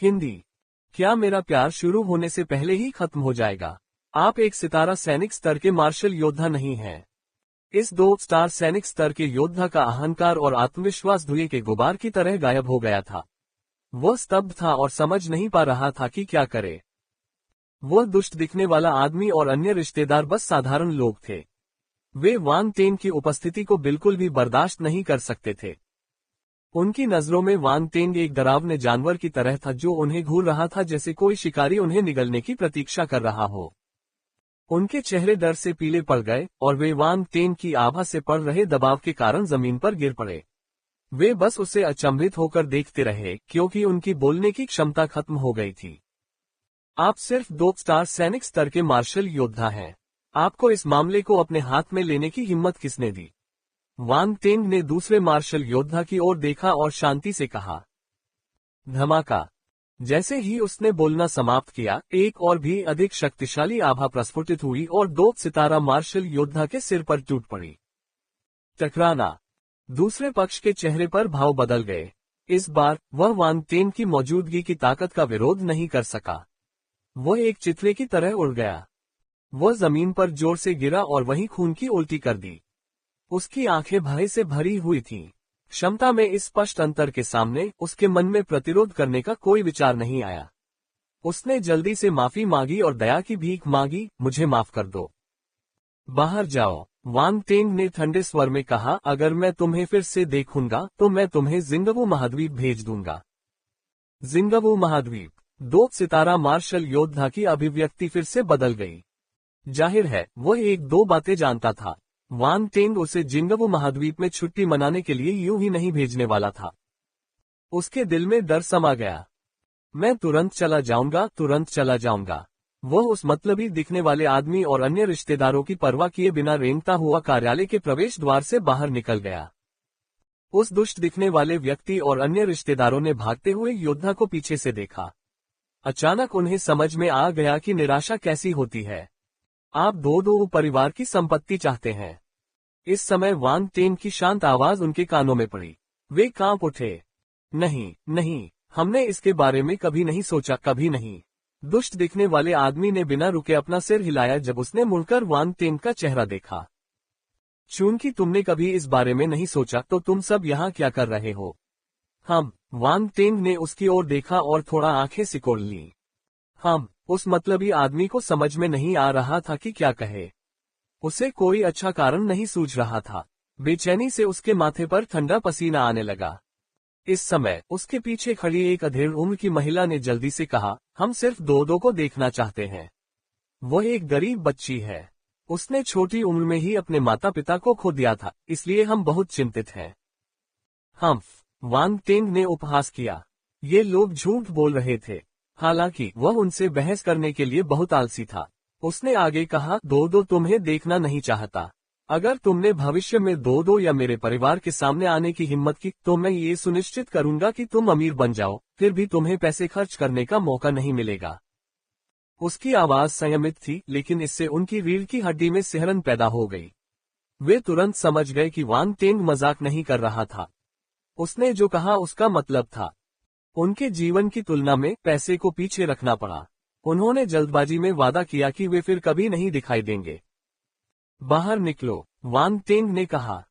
हिंदी। क्या मेरा प्यार शुरू होने से पहले ही खत्म हो जाएगा? आप एक सितारा सैनिक स्तर के मार्शल योद्धा नहीं हैं। इस 2 स्टार सैनिक स्तर के योद्धा का अहंकार और आत्मविश्वास धुएं के गुबार की तरह गायब हो गया था। वह स्तब्ध था और समझ नहीं पा रहा था कि क्या करे। वह दुष्ट दिखने वाला आदमी और अन्य रिश्तेदार बस साधारण लोग थे। वे वांग टेन की उपस्थिति को बिल्कुल भी बर्दाश्त नहीं कर सकते थे। उनकी नजरों में वांग टेन एक डरावने जानवर की तरह था जो उन्हें घूर रहा था, जैसे कोई शिकारी उन्हें निगलने की प्रतीक्षा कर रहा हो। उनके चेहरे डर से पीले पड़ गए और वे वांग टेन की आभा से पड़ रहे दबाव के कारण जमीन पर गिर पड़े। वे बस उसे अचंभित होकर देखते रहे क्योंकि उनकी बोलने की क्षमता खत्म हो गई थी। आप सिर्फ 2 स्टार सैनिक स्तर के मार्शल योद्धा हैं। आपको इस मामले को अपने हाथ में लेने की हिम्मत किसने दी? वांग टेन ने दूसरे मार्शल योद्धा की ओर देखा और शांति से कहा। धमाका। जैसे ही उसने बोलना समाप्त किया, एक और भी अधिक शक्तिशाली आभा प्रस्फुटित हुई और 2 सितारा मार्शल योद्धा के सिर पर टूट पड़ी। टकराना। दूसरे पक्ष के चेहरे पर भाव बदल गए। इस बार वह वांग टेन की मौजूदगी की ताकत का विरोध नहीं कर सका। वह एक चितवे की तरह उड़ गया। वह जमीन पर जोर से गिरा और वहीं खून की उल्टी कर दी। उसकी आंखें भय से भरी हुई थीं। क्षमता में इस स्पष्ट अंतर के सामने उसके मन में प्रतिरोध करने का कोई विचार नहीं आया। उसने जल्दी से माफी मांगी और दया की भीख मांगी, मुझे माफ कर दो। बाहर जाओ, वांग टेन ने ठंडे स्वर में कहा। अगर मैं तुम्हें फिर से देखूंगा तो मैं तुम्हें जिंगबू महाद्वीप भेज दूंगा। जिंगबू महाद्वीप। 2 सितारा मार्शल योद्धा की अभिव्यक्ति फिर से बदल गई। जाहिर है वह 1-2 बातें जानता था। वांग टेन उसे जिंगबू महाद्वीप में छुट्टी मनाने के लिए यूं ही नहीं भेजने वाला था। उसके दिल में डर समा गया। मैं तुरंत चला जाऊंगा, तुरंत चला जाऊंगा। वह उस मतलबी दिखने वाले आदमी और अन्य रिश्तेदारों की परवाह किए बिना रेंगता हुआ कार्यालय के प्रवेश द्वार से बाहर निकल गया। उस दुष्ट दिखने वाले व्यक्ति और अन्य रिश्तेदारों ने भागते हुए योद्धा को पीछे से देखा। अचानक उन्हें समझ में आ गया कि निराशा कैसी होती है। आप दो परिवार की संपत्ति चाहते हैं। इस समय वांग टेन की शांत आवाज उनके कानों में पड़ी। वे कांप उठे। नहीं नहीं, हमने इसके बारे में कभी नहीं सोचा, कभी नहीं। दुष्ट दिखने वाले आदमी ने बिना रुके अपना सिर हिलाया जब उसने मुड़कर वांग टेन का चेहरा देखा। चूंकि तुमने कभी इस बारे में नहीं सोचा तो तुम सब यहाँ क्या कर रहे हो? हम। वांग टेन ने उसकी ओर देखा और थोड़ा आंखें सिकोड़ लीं। हम। उस मतलबी आदमी को समझ में नहीं आ रहा था कि क्या कहे। उसे कोई अच्छा कारण नहीं सूझ रहा था। बेचैनी से उसके माथे पर ठंडा पसीना आने लगा। इस समय उसके पीछे खड़ी एक अधेड़ उम्र की महिला ने जल्दी से कहा, हम सिर्फ दो को देखना चाहते हैं। वह एक गरीब बच्ची है। उसने छोटी उम्र में ही अपने माता पिता को खो दिया था, इसलिए हम बहुत चिंतित हैं। हम्फ। वांग टेन ने उपहास किया। ये लोग झूठ बोल रहे थे। हालांकि वह उनसे बहस करने के लिए बहुत आलसी था। उसने आगे कहा, दो तुम्हें देखना नहीं चाहता। अगर तुमने भविष्य में दो या मेरे परिवार के सामने आने की हिम्मत की तो मैं ये सुनिश्चित करूंगा कि तुम अमीर बन जाओ, फिर भी तुम्हें पैसे खर्च करने का मौका नहीं मिलेगा। उसकी आवाज संयमित थी, लेकिन इससे उनकी रीढ़ की हड्डी में सिहरन पैदा हो गई। वे तुरंत समझ गए कि वांग टेन मजाक नहीं कर रहा था। उसने जो कहा उसका मतलब था। उनके जीवन की तुलना में पैसे को पीछे रखना पड़ा। उन्होंने जल्दबाजी में वादा किया कि वे फिर कभी नहीं दिखाई देंगे। बाहर निकलो, वांग टेन ने कहा।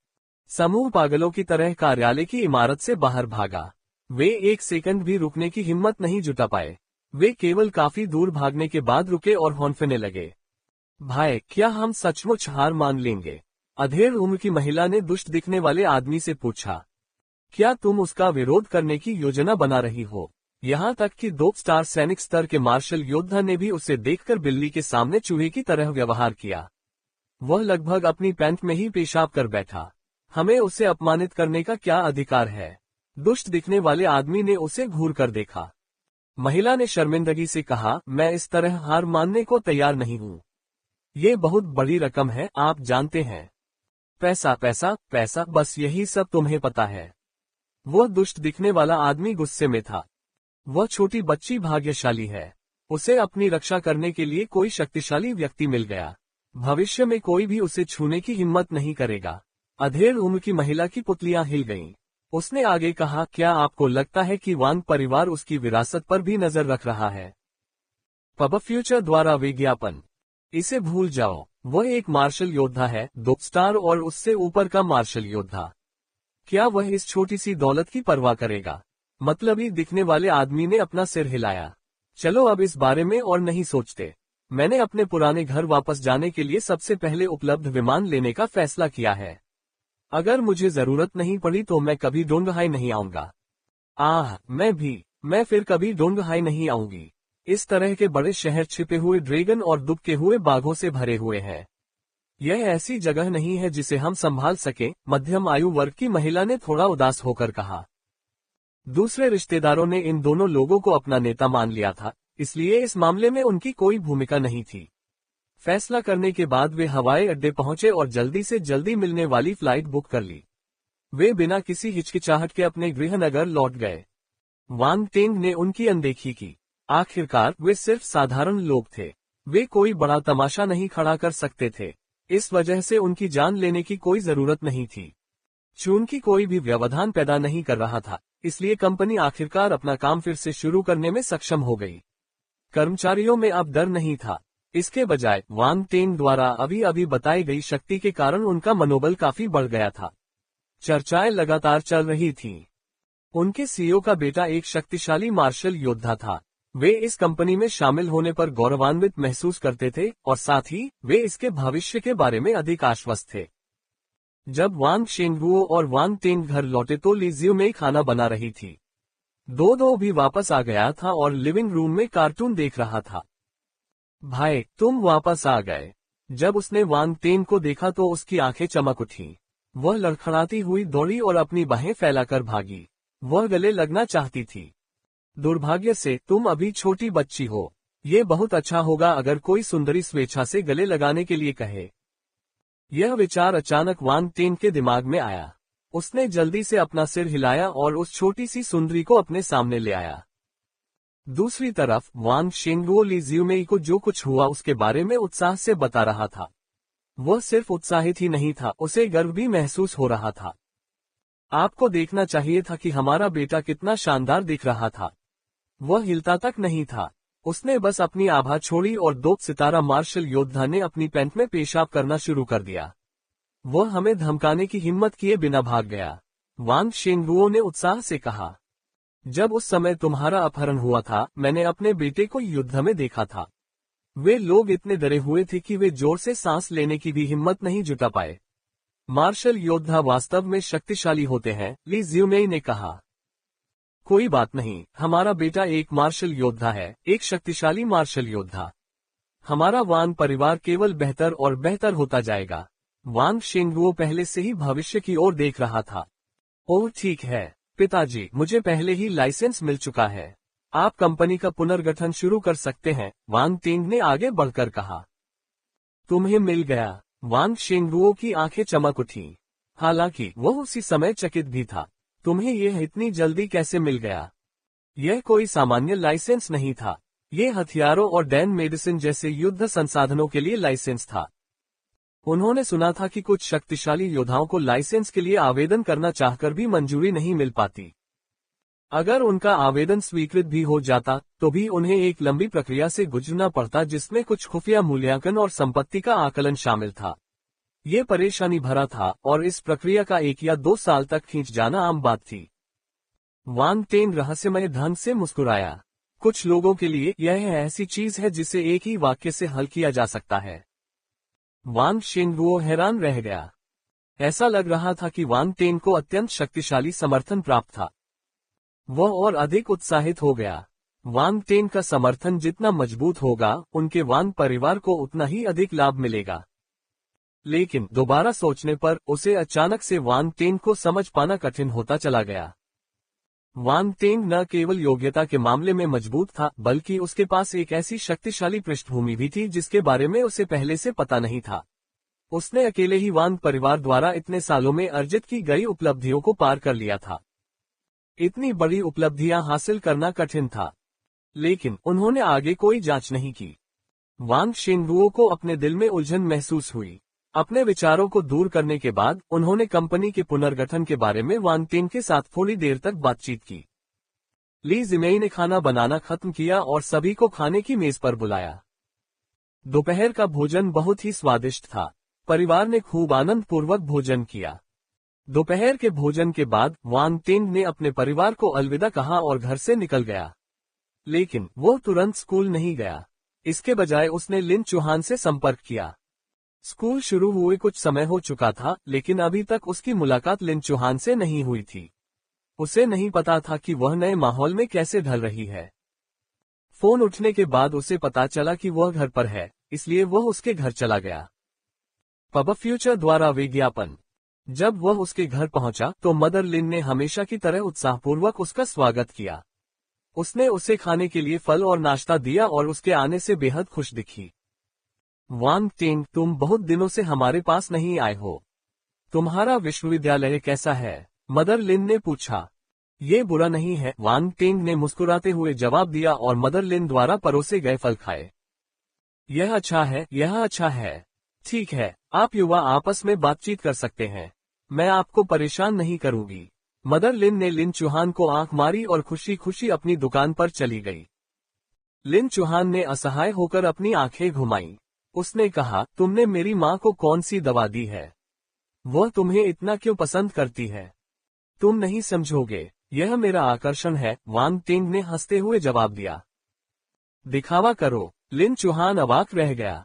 समूह पागलों की तरह कार्यालय की इमारत से बाहर भागा। वे एक सेकंड भी रुकने की हिम्मत नहीं जुटा पाए। वे केवल काफी दूर भागने के बाद रुके और हौंफने लगे। भाई, क्या हम सचमुच हार मान लेंगे? अधेड़ उम्र की महिला ने दुष्ट दिखने वाले आदमी से पूछा। क्या तुम उसका विरोध करने की योजना बना रही हो? यहाँ तक कि 2 स्टार सैनिक स्तर के मार्शल योद्धा ने भी उसे देखकर बिल्ली के सामने चूहे की तरह व्यवहार किया। वह लगभग अपनी पैंट में ही पेशाब कर बैठा। हमें उसे अपमानित करने का क्या अधिकार है? दुष्ट दिखने वाले आदमी ने उसे घूर कर देखा। महिला ने शर्मिंदगी से कहा, मैं इस तरह हार मानने को तैयार नहीं हूँ। ये बहुत बड़ी रकम है, आप जानते हैं। पैसा पैसा पैसा, बस यही सब तुम्हें पता है। वह दुष्ट दिखने वाला आदमी गुस्से में था। वह छोटी बच्ची भाग्यशाली है। उसे अपनी रक्षा करने के लिए कोई शक्तिशाली व्यक्ति मिल गया। भविष्य में कोई भी उसे छूने की हिम्मत नहीं करेगा। अधेड़ उम्र की महिला की पुतलियां हिल गईं। उसने आगे कहा, क्या आपको लगता है कि वांग परिवार उसकी विरासत पर भी नजर रख रहा है? पब फ्यूचर द्वारा विज्ञापन। इसे भूल जाओ, वह एक मार्शल योद्धा है, 2 स्टार और उससे ऊपर का मार्शल योद्धा। क्या वह इस छोटी सी दौलत की परवाह करेगा? मतलबी दिखने वाले आदमी ने अपना सिर हिलाया। चलो अब इस बारे में और नहीं सोचते। मैंने अपने पुराने घर वापस जाने के लिए सबसे पहले उपलब्ध विमान लेने का फैसला किया है। अगर मुझे जरूरत नहीं पड़ी तो मैं कभी डोंगहाई नहीं आऊंगा। मैं फिर कभी डोंगहाई नहीं आऊंगी। इस तरह के बड़े शहर छिपे हुए ड्रैगन और दुबके हुए बाघों से भरे हुए हैं। यह ऐसी जगह नहीं है जिसे हम संभाल सकें, मध्यम आयु वर्ग की महिला ने थोड़ा उदास होकर कहा। दूसरे रिश्तेदारों ने इन दोनों लोगों को अपना नेता मान लिया था, इसलिए इस मामले में उनकी कोई भूमिका नहीं थी। फैसला करने के बाद वे हवाई अड्डे पहुंचे और जल्दी से जल्दी मिलने वाली फ्लाइट बुक कर ली। वे बिना किसी हिचकिचाहट के अपने गृहनगर लौट गए। वांग टेंग ने उनकी अनदेखी की। आखिरकार वे सिर्फ साधारण लोग थे। वे कोई बड़ा तमाशा नहीं खड़ा कर सकते थे। इस वजह से उनकी जान लेने की कोई जरूरत नहीं थी। चूंकि कोई भी व्यवधान पैदा नहीं कर रहा था, इसलिए कंपनी आखिरकार अपना काम फिर से शुरू करने में सक्षम हो गई। कर्मचारियों में अब डर नहीं था। इसके बजाय वांग टेंग द्वारा अभी अभी बताई गई शक्ति के कारण उनका मनोबल काफी बढ़ गया था। चर्चाएं लगातार चल रही थीं। उनके सीईओ का बेटा एक शक्तिशाली मार्शल योद्धा था। वे इस कंपनी में शामिल होने पर गौरवान्वित महसूस करते थे और साथ ही वे इसके भविष्य के बारे में अधिक आश्वस्त थे। जब वांग शेंगुओ और वांग टेंग घर लौटे तो ली जियुमेई खाना बना रही थी। दो भी वापस आ गया था और लिविंग रूम में कार्टून देख रहा था। भाई, तुम वापस आ गए। जब उसने वांग टेंग को देखा तो उसकी आंखें चमक उठीं। वह लड़खड़ाती हुई दौड़ी और अपनी बाहें फैलाकर भागी। वह गले लगना चाहती थी। दुर्भाग्य से तुम अभी छोटी बच्ची हो। ये बहुत अच्छा होगा अगर कोई सुंदरी स्वेच्छा से गले लगाने के लिए कहे। यह विचार अचानक वांग टेंग के दिमाग में आया। उसने जल्दी से अपना सिर हिलाया और उस छोटी सी सुंदरी को अपने सामने ले आया। दूसरी तरफ वांग शेंगुओ ली जियुमेई को जो कुछ हुआ उसके बारे में उत्साह से बता रहा था। वह सिर्फ उत्साहित ही नहीं था, उसे गर्व भी महसूस हो रहा था। आपको देखना चाहिए था कि हमारा बेटा कितना शानदार दिख रहा था। वह हिलता तक नहीं था। उसने बस अपनी आभा छोड़ी और 2 सितारा मार्शल योद्धा ने अपनी पैंट में पेशाब करना शुरू कर दिया। वह हमें धमकाने की हिम्मत किए बिना भाग गया। वांग शेंगुओ ने उत्साह से कहा। जब उस समय तुम्हारा अपहरण हुआ था, मैंने अपने बेटे को युद्ध में देखा था। वे लोग इतने डरे हुए थे कि वे जोर से सांस लेने की भी हिम्मत नहीं जुटा पाए। मार्शल योद्धा वास्तव में शक्तिशाली होते हैं, ली जियुमेई ने कहा। कोई बात नहीं, हमारा बेटा एक मार्शल योद्धा है, एक शक्तिशाली मार्शल योद्धा। हमारा वांग परिवार केवल बेहतर और बेहतर होता जाएगा। वांग शेंगुओ पहले से ही भविष्य की ओर देख रहा था। ओह ठीक है पिताजी, मुझे पहले ही लाइसेंस मिल चुका है। आप कंपनी का पुनर्गठन शुरू कर सकते हैं, वांग टेंग ने आगे बढ़कर कहा। तुम्हें मिल गया। वांग शेंगुओ की आंखें चमक उठीं। हालांकि वह उसी समय चकित भी था। तुम्हें यह इतनी जल्दी कैसे मिल गया? यह कोई सामान्य लाइसेंस नहीं था। यह हथियारों और डैन मेडिसिन जैसे युद्ध संसाधनों के लिए लाइसेंस था। उन्होंने सुना था कि कुछ शक्तिशाली योद्धाओं को लाइसेंस के लिए आवेदन करना चाहकर भी मंजूरी नहीं मिल पाती। अगर उनका आवेदन स्वीकृत भी हो जाता तो भी उन्हें एक लंबी प्रक्रिया से गुजरना पड़ता जिसमें कुछ खुफिया मूल्यांकन और संपत्ति का आकलन शामिल था। ये परेशानी भरा था और इस प्रक्रिया का 1 या 2 साल तक खींच जाना आम बात थी। वांग टेंग रहस्यमय ढंग से मुस्कुराया। कुछ लोगों के लिए यह ऐसी चीज है जिसे एक ही वाक्य से हल किया जा सकता है। वांग शेंगुओ हैरान रह गया। ऐसा लग रहा था कि वांग टेंग को अत्यंत शक्तिशाली समर्थन प्राप्त था। वह और अधिक उत्साहित हो गया। वांग टेंग का समर्थन जितना मजबूत होगा, उनके वांग परिवार को उतना ही अधिक लाभ मिलेगा। लेकिन दोबारा सोचने पर उसे अचानक से वांग टेंग को समझ पाना कठिन होता चला गया। वांग टेंग न केवल योग्यता के मामले में मजबूत था, बल्कि उसके पास एक ऐसी शक्तिशाली पृष्ठभूमि भी थी जिसके बारे में उसे पहले से पता नहीं था। उसने अकेले ही वांग परिवार द्वारा इतने सालों में अर्जित की गई उपलब्धियों को पार कर लिया था। इतनी बड़ी उपलब्धियां हासिल करना कठिन था, लेकिन उन्होंने आगे कोई जांच नहीं की। वांग शेंगुओ को अपने दिल में उलझन महसूस हुई। अपने विचारों को दूर करने के बाद उन्होंने कंपनी के पुनर्गठन के बारे में वांग टिंग के साथ थोड़ी देर तक बातचीत की। ली जिमेई ने खाना बनाना खत्म किया और सभी को खाने की मेज पर बुलाया। दोपहर का भोजन बहुत ही स्वादिष्ट था। परिवार ने खूब आनंदपूर्वक भोजन किया। दोपहर के भोजन के बाद वांग टिंग ने अपने परिवार को अलविदा कहा और घर से निकल गया। लेकिन वो तुरंत स्कूल नहीं गया। इसके बजाय उसने लिन चुहान से संपर्क किया। स्कूल शुरू हुए कुछ समय हो चुका था, लेकिन अभी तक उसकी मुलाकात लिन चुहान से नहीं हुई थी। उसे नहीं पता था कि वह नए माहौल में कैसे ढल रही है। फोन उठने के बाद उसे पता चला कि वह घर पर है, इसलिए वह उसके घर चला गया। पब फ्यूचर द्वारा विज्ञापन। जब वह उसके घर पहुंचा तो मदर लिन ने हमेशा की तरह उत्साहपूर्वक उसका स्वागत किया। उसने उसे खाने के लिए फल और नाश्ता दिया और उसके आने से बेहद खुश दिखी। वांग टिंग, तुम बहुत दिनों से हमारे पास नहीं आए हो। तुम्हारा विश्वविद्यालय कैसा है? मदर लिन ने पूछा। ये बुरा नहीं है, वांग टिंग ने मुस्कुराते हुए जवाब दिया और मदर लिन द्वारा परोसे गए फल खाए। यह अच्छा है, यह अच्छा है। ठीक है, आप युवा आपस में बातचीत कर सकते हैं। मैं आपको परेशान नहीं करूंगी। मदर लिन ने लिन चुहान को आंख मारी और खुशी खुशी अपनी दुकान पर चली गई। लिन चुहान ने असहाय होकर अपनी आंखें घुमाईं। उसने कहा, तुमने मेरी माँ को कौन सी दवा दी है? वह तुम्हें इतना क्यों पसंद करती है? तुम नहीं समझोगे, यह मेरा आकर्षण है, वांग टिंग ने हंसते हुए जवाब दिया। दिखावा करो। लिन चुहान अवाक रह गया।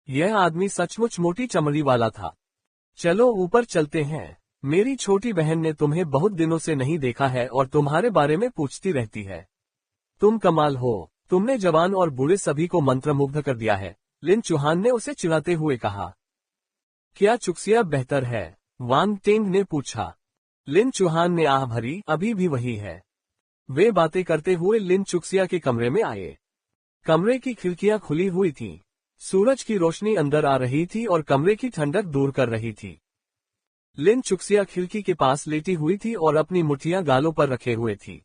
यह आदमी सचमुच मोटी चमड़ी वाला था। चलो ऊपर चलते हैं। मेरी छोटी बहन ने तुम्हें बहुत दिनों से नहीं देखा है और तुम्हारे बारे में पूछती रहती है। तुम कमाल हो, तुमने जवान और बूढ़े सभी को मंत्रमुग्ध कर दिया है, लिन चुहान ने उसे चिढ़ाते हुए कहा। क्या चुक्सिया बेहतर है? वांग टिंग ने पूछा। लिन चुहान ने आह भरी, अभी भी वही है। वे बातें करते हुए लिन चुक्सिया के कमरे में आए। कमरे की खिड़कियां खुली हुई थीं। सूरज की रोशनी अंदर आ रही थी और कमरे की ठंडक दूर कर रही थी। लिन चुक्सिया खिड़की के पास लेटी हुई थी और अपनी मुठ्ठियां गालों पर रखे हुए थी।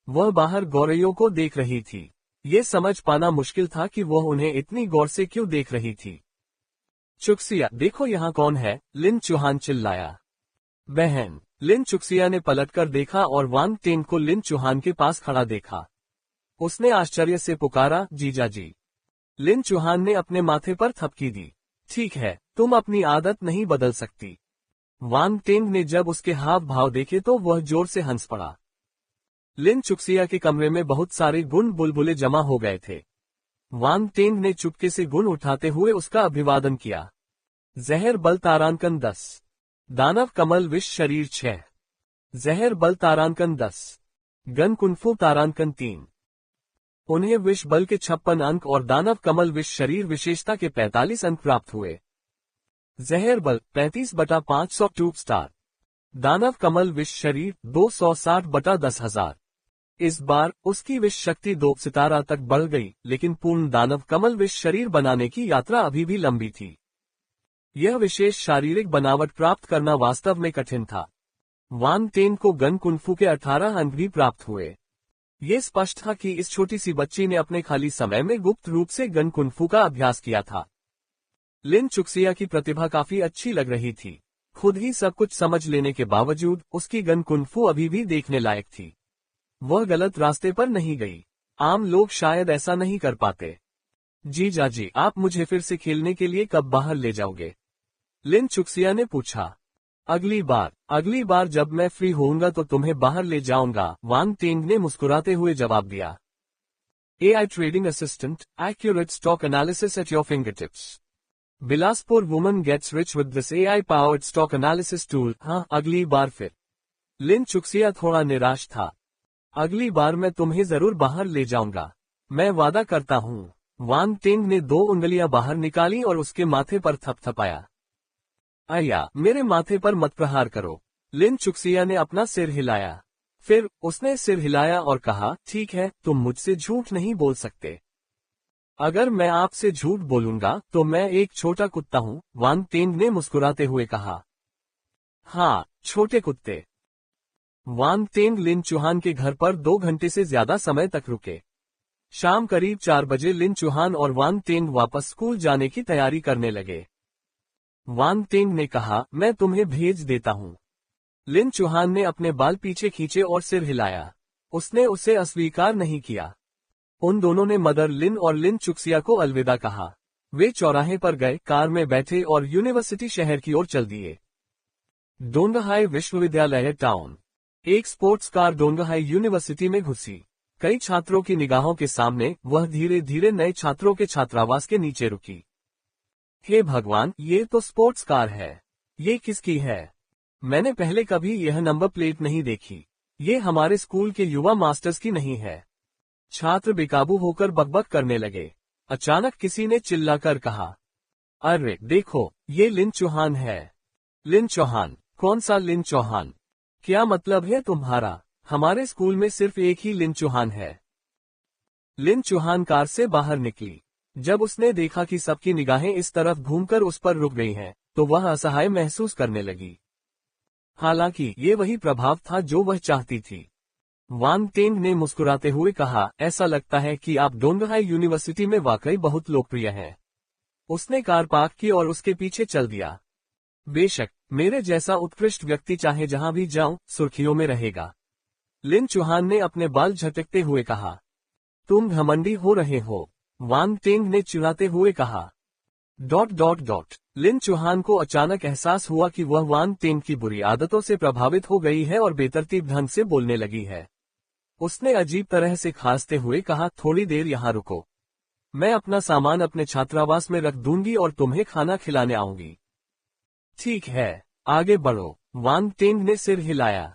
वह बाहर गौरैयों को देख रही थी। ये समझ पाना मुश्किल था कि वह उन्हें इतनी गौर से क्यों देख रही थी। चुक्सिया, देखो यहाँ कौन है? लिन चुहान चिल्लाया। बहन। लिन चुक्सिया ने पलटकर देखा और वांग टिंग को लिन चुहान के पास खड़ा देखा। उसने आश्चर्य से पुकारा, जीजाजी। लिन चुहान ने अपने माथे पर थपकी दी। ठीक है, तुम अपनी आदत नहीं बदल सकती। वांग टिंग ने जब उसके हाव भाव देखे तो वह जोर से हंस पड़ा। लिन चुक्सिया के कमरे में बहुत सारे गुण बुलबुले जमा हो गए थे। वांग टिंग ने चुपके से गुण उठाते हुए उसका अभिवादन किया। जहर बल तारांकन 10। दानव कमल विष शरीर 6। जहर बल तारांकन 10। Gun kung fu तारांकन 3। उन्हें विष बल के 56 अंक और दानव कमल विष शरीर विशेषता के 45 अंक प्राप्त हुए। जहर बल 35/500 ट्यूब स्टार। दानव कमल विष शरीर 260/10,000। इस बार उसकी विष शक्ति 2 सितारा तक बढ़ गई, लेकिन पूर्ण दानव कमल विष शरीर बनाने की यात्रा अभी भी लंबी थी। यह विशेष शारीरिक बनावट प्राप्त करना वास्तव में कठिन था। वांग टिंग को गन कुंफू के 18 अंक भी प्राप्त हुए। ये स्पष्ट था कि इस छोटी सी बच्ची ने अपने खाली समय में गुप्त रूप से गन कुंफू का अभ्यास किया था। लिन चुक्सिया की प्रतिभा काफी अच्छी लग रही थी। खुद ही सब कुछ समझ लेने के बावजूद उसकी गन कुंफू अभी भी देखने लायक थी। वह गलत रास्ते पर नहीं गई। आम लोग शायद ऐसा नहीं कर पाते। जीजाजी, आप मुझे फिर से खेलने के लिए कब बाहर ले जाओगे? लिन चुक्सिया ने पूछा। अगली बार जब मैं फ्री होऊंगा तो तुम्हें बाहर ले जाऊंगा, वांग टिंग ने मुस्कुराते हुए जवाब दिया। AI trading assistant, accurate stock analysis at your fingertips. Bilaspur woman gets rich with this AI powered stock analysis tool. हाँ, अगली बार फिर। लिन चुक्सिया थोड़ा निराश था। अगली बार मैं तुम्हें जरूर बाहर ले जाऊंगा, मैं वादा करता हूँ। वांग टिंग ने 2 उंगलियां बाहर निकाली और उसके माथे पर थपथपाया। आया, मेरे माथे पर मत प्रहार करो। लिन चुक्सिया ने अपना सिर हिलाया। फिर उसने सिर हिलाया और कहा, ठीक है, तुम मुझसे झूठ नहीं बोल सकते। अगर मैं आपसे झूठ बोलूंगा तो मैं एक छोटा कुत्ता हूँ, वांग टिंग ने मुस्कुराते हुए कहा। हाँ, छोटे कुत्ते। वांग टिंग लिन चुहान के घर पर 2 घंटे से ज्यादा समय तक रुके। शाम करीब 4 बजे लिन चुहान और वांग टिंग वापस स्कूल जाने की तैयारी करने लगे। वांग टेंग ने कहा, मैं तुम्हें भेज देता हूँ। लिन चुहान ने अपने बाल पीछे खींचे और सिर हिलाया। उसने उसे अस्वीकार नहीं किया। उन दोनों ने मदर लिन और लिन चुक्सिया को अलविदा कहा। वे चौराहे पर गए, कार में बैठे और यूनिवर्सिटी शहर की ओर चल दिए। डोंगहाई विश्वविद्यालय टाउन। एक स्पोर्ट्स कार डोंगहाई यूनिवर्सिटी में घुसी। कई छात्रों की निगाहों के सामने वह धीरे धीरे नए छात्रों के छात्रावास के नीचे रुकी। हे भगवान, ये तो स्पोर्ट्स कार है। ये किसकी है? मैंने पहले कभी यह नंबर प्लेट नहीं देखी। ये हमारे स्कूल के युवा मास्टर्स की नहीं है। छात्र बेकाबू होकर बकबक करने लगे। अचानक किसी ने चिल्लाकर कहा, अरे देखो, ये लिन चौहान है। लिन चौहान? कौन सा लिन चौहान? क्या मतलब है तुम्हारा? हमारे स्कूल में सिर्फ एक ही लिन चौहान है। लिन चौहान कार से बाहर निकली। जब उसने देखा कि सबकी निगाहें इस तरफ घूमकर उस पर रुक गई हैं, तो वह असहाय महसूस करने लगी। हालांकि ये वही प्रभाव था जो वह चाहती थी। वांग टेंग ने मुस्कुराते हुए कहा, ऐसा लगता है कि आप डोंगहाई यूनिवर्सिटी में वाकई बहुत लोकप्रिय हैं। उसने कार पार्क की और उसके पीछे चल दिया। बेशक, मेरे जैसा उत्कृष्ट व्यक्ति चाहे जहां भी जाऊं, सुर्खियों में रहेगा। लिन चौहान ने अपने बाल झटकते हुए कहा। तुम घमंडी हो रहे हो, वांग टेंग ने चिढ़ाते हुए कहा। ... लिन चौहान को अचानक एहसास हुआ कि वह वांग टेंग की बुरी आदतों से प्रभावित हो गई है और बेतरतीब ढंग से बोलने लगी है। उसने अजीब तरह से खांसते हुए कहा, थोड़ी देर यहाँ रुको। मैं अपना सामान अपने छात्रावास में रख दूंगी और तुम्हें खाना खिलाने आऊंगी। ठीक है, आगे बढ़ो, वांग टेंग ने सिर हिलाया।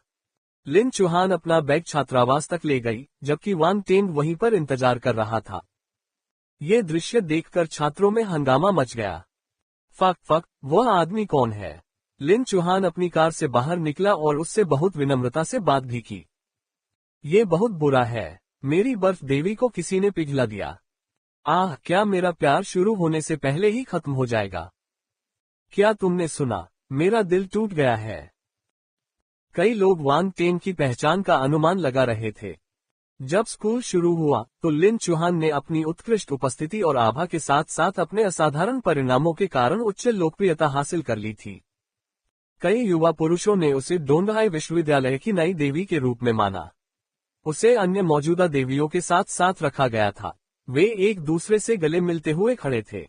लिन चौहान अपना बैग छात्रावास तक ले गई, जबकि वांग टेंग वहीं पर इंतजार कर रहा था। ये दृश्य देखकर छात्रों में हंगामा मच गया। फक, वह आदमी कौन है? लिन चौहान अपनी कार से बाहर निकला और उससे बहुत विनम्रता से बात भी की। ये बहुत बुरा है, मेरी बर्फ देवी को किसी ने पिघला दिया। आह, क्या मेरा प्यार शुरू होने से पहले ही खत्म हो जाएगा? क्या तुमने सुना? मेरा दिल टूट गया है। कई लोग वांग टेंग की पहचान का अनुमान लगा रहे थे। जब स्कूल शुरू हुआ तो लिन चौहान ने अपनी उत्कृष्ट उपस्थिति और आभा के साथ साथ अपने असाधारण परिणामों के कारण उच्च लोकप्रियता हासिल कर ली थी। कई युवा पुरुषों ने उसे डोंगहाई विश्वविद्यालय की नई देवी के रूप में माना। उसे अन्य मौजूदा देवियों के साथ साथ रखा गया था। वे एक दूसरे से गले मिलते हुए खड़े थे।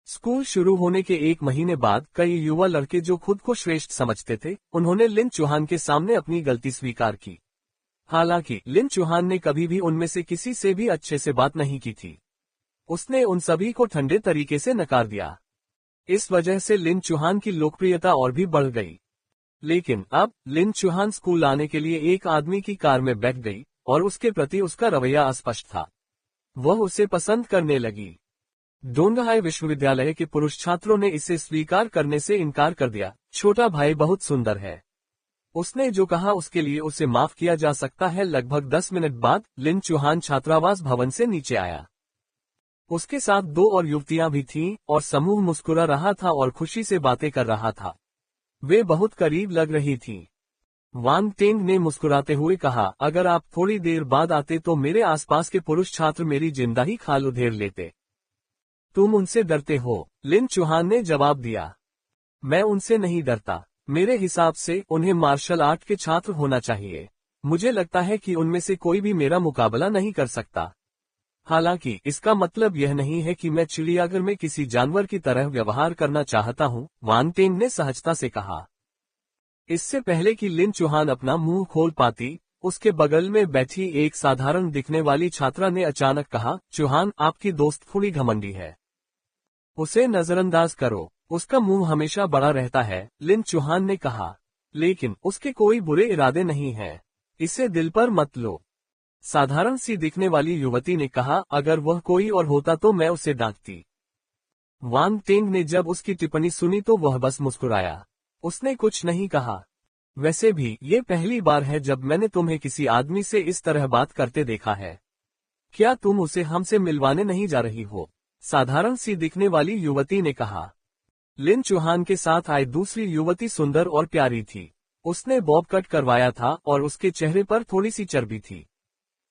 स्कूल शुरू होने के एक महीने बाद कई युवा लड़के जो खुद को श्रेष्ठ समझते थे, उन्होंने लिन चौहान के सामने अपनी गलती स्वीकार की। हालांकि लिन चौहान ने कभी भी उनमें से किसी से भी अच्छे से बात नहीं की थी। उसने उन सभी को ठंडे तरीके से नकार दिया। इस वजह से लिन चौहान की लोकप्रियता और भी बढ़ गई। लेकिन अब लिन चौहान स्कूल आने के लिए एक आदमी की कार में बैठ गई और उसके प्रति उसका रवैया अस्पष्ट था। वह उसे पसंद करने लगी। डोंगहाई विश्वविद्यालय के पुरुष छात्रों ने इसे स्वीकार करने से इनकार कर दिया। छोटा भाई बहुत सुंदर है, उसने जो कहा उसके लिए उसे माफ किया जा सकता है। लगभग 10 मिनट बाद लिन चौहान छात्रावास भवन से नीचे आया। उसके साथ 2 और युवतियां भी थीं और समूह मुस्कुरा रहा था और खुशी से बातें कर रहा था। वे बहुत करीब लग रही थीं। वांग टेंग ने मुस्कुराते हुए कहा, अगर आप थोड़ी देर बाद आते तो मेरे आसपास के पुरुष छात्र मेरी जिंदा ही खाल उधेड़ लेते। तुम उनसे डरते हो? लिन चौहान ने जवाब दिया। मैं उनसे नहीं डरता। मेरे हिसाब से उन्हें मार्शल आर्ट के छात्र होना चाहिए। मुझे लगता है कि उनमें से कोई भी मेरा मुकाबला नहीं कर सकता। हालांकि इसका मतलब यह नहीं है कि मैं चिड़ियाघर में किसी जानवर की तरह व्यवहार करना चाहता हूं, वांग टेंग ने सहजता से कहा। इससे पहले कि लिन चौहान अपना मुंह खोल पाती, उसके बगल में बैठी एक साधारण दिखने वाली छात्रा ने अचानक कहा, चौहान, आपकी दोस्त थोड़ी घमंडी है। उसे नजरअंदाज करो, उसका मुंह हमेशा बड़ा रहता है, लिन चौहान ने कहा। लेकिन उसके कोई बुरे इरादे नहीं हैं। इसे दिल पर मत लो। साधारण सी दिखने वाली युवती ने कहा, अगर वह कोई और होता तो मैं उसे डांटती। वांग टेंग ने जब उसकी टिप्पणी सुनी तो वह बस मुस्कुराया। उसने कुछ नहीं कहा। वैसे भी ये पहली बार है जब मैंने तुम्हें किसी आदमी से इस तरह बात करते देखा है। क्या तुम उसे हमसे मिलवाने नहीं जा रही हो? साधारण सी दिखने वाली युवती ने कहा। लिन चौहान के साथ आई दूसरी युवती सुंदर और प्यारी थी। उसने बॉब कट करवाया था और उसके चेहरे पर थोड़ी सी चर्बी थी।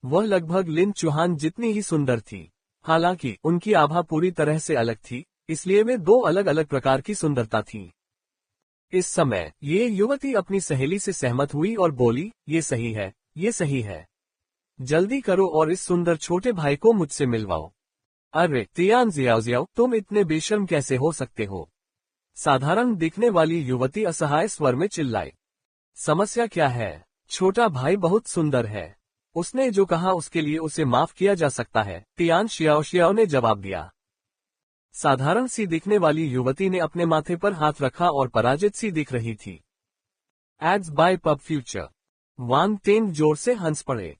वह लगभग लिन चौहान जितनी ही सुंदर थी। हालांकि उनकी आभा पूरी तरह से अलग थी। इसलिए वे दो अलग अलग प्रकार की सुंदरता थी। इस समय ये युवती अपनी सहेली से सहमत हुई और बोली, ये सही है, ये सही है। जल्दी करो और इस सुंदर छोटे भाई को मुझसे मिलवाओ। अरे तियान जियाओ, तुम इतने बेशर्म कैसे हो सकते हो? साधारण दिखने वाली युवती असहाय स्वर में चिल्लाई। समस्या क्या है? छोटा भाई बहुत सुंदर है। उसने जो कहा उसके लिए उसे माफ किया जा सकता है, तियान शियाओ ने जवाब दिया। साधारण सी दिखने वाली युवती ने अपने माथे पर हाथ रखा और पराजित सी दिख रही थी। एड्स बाय पब फ्यूचर। वांग टेंग जोर से हंस पड़े।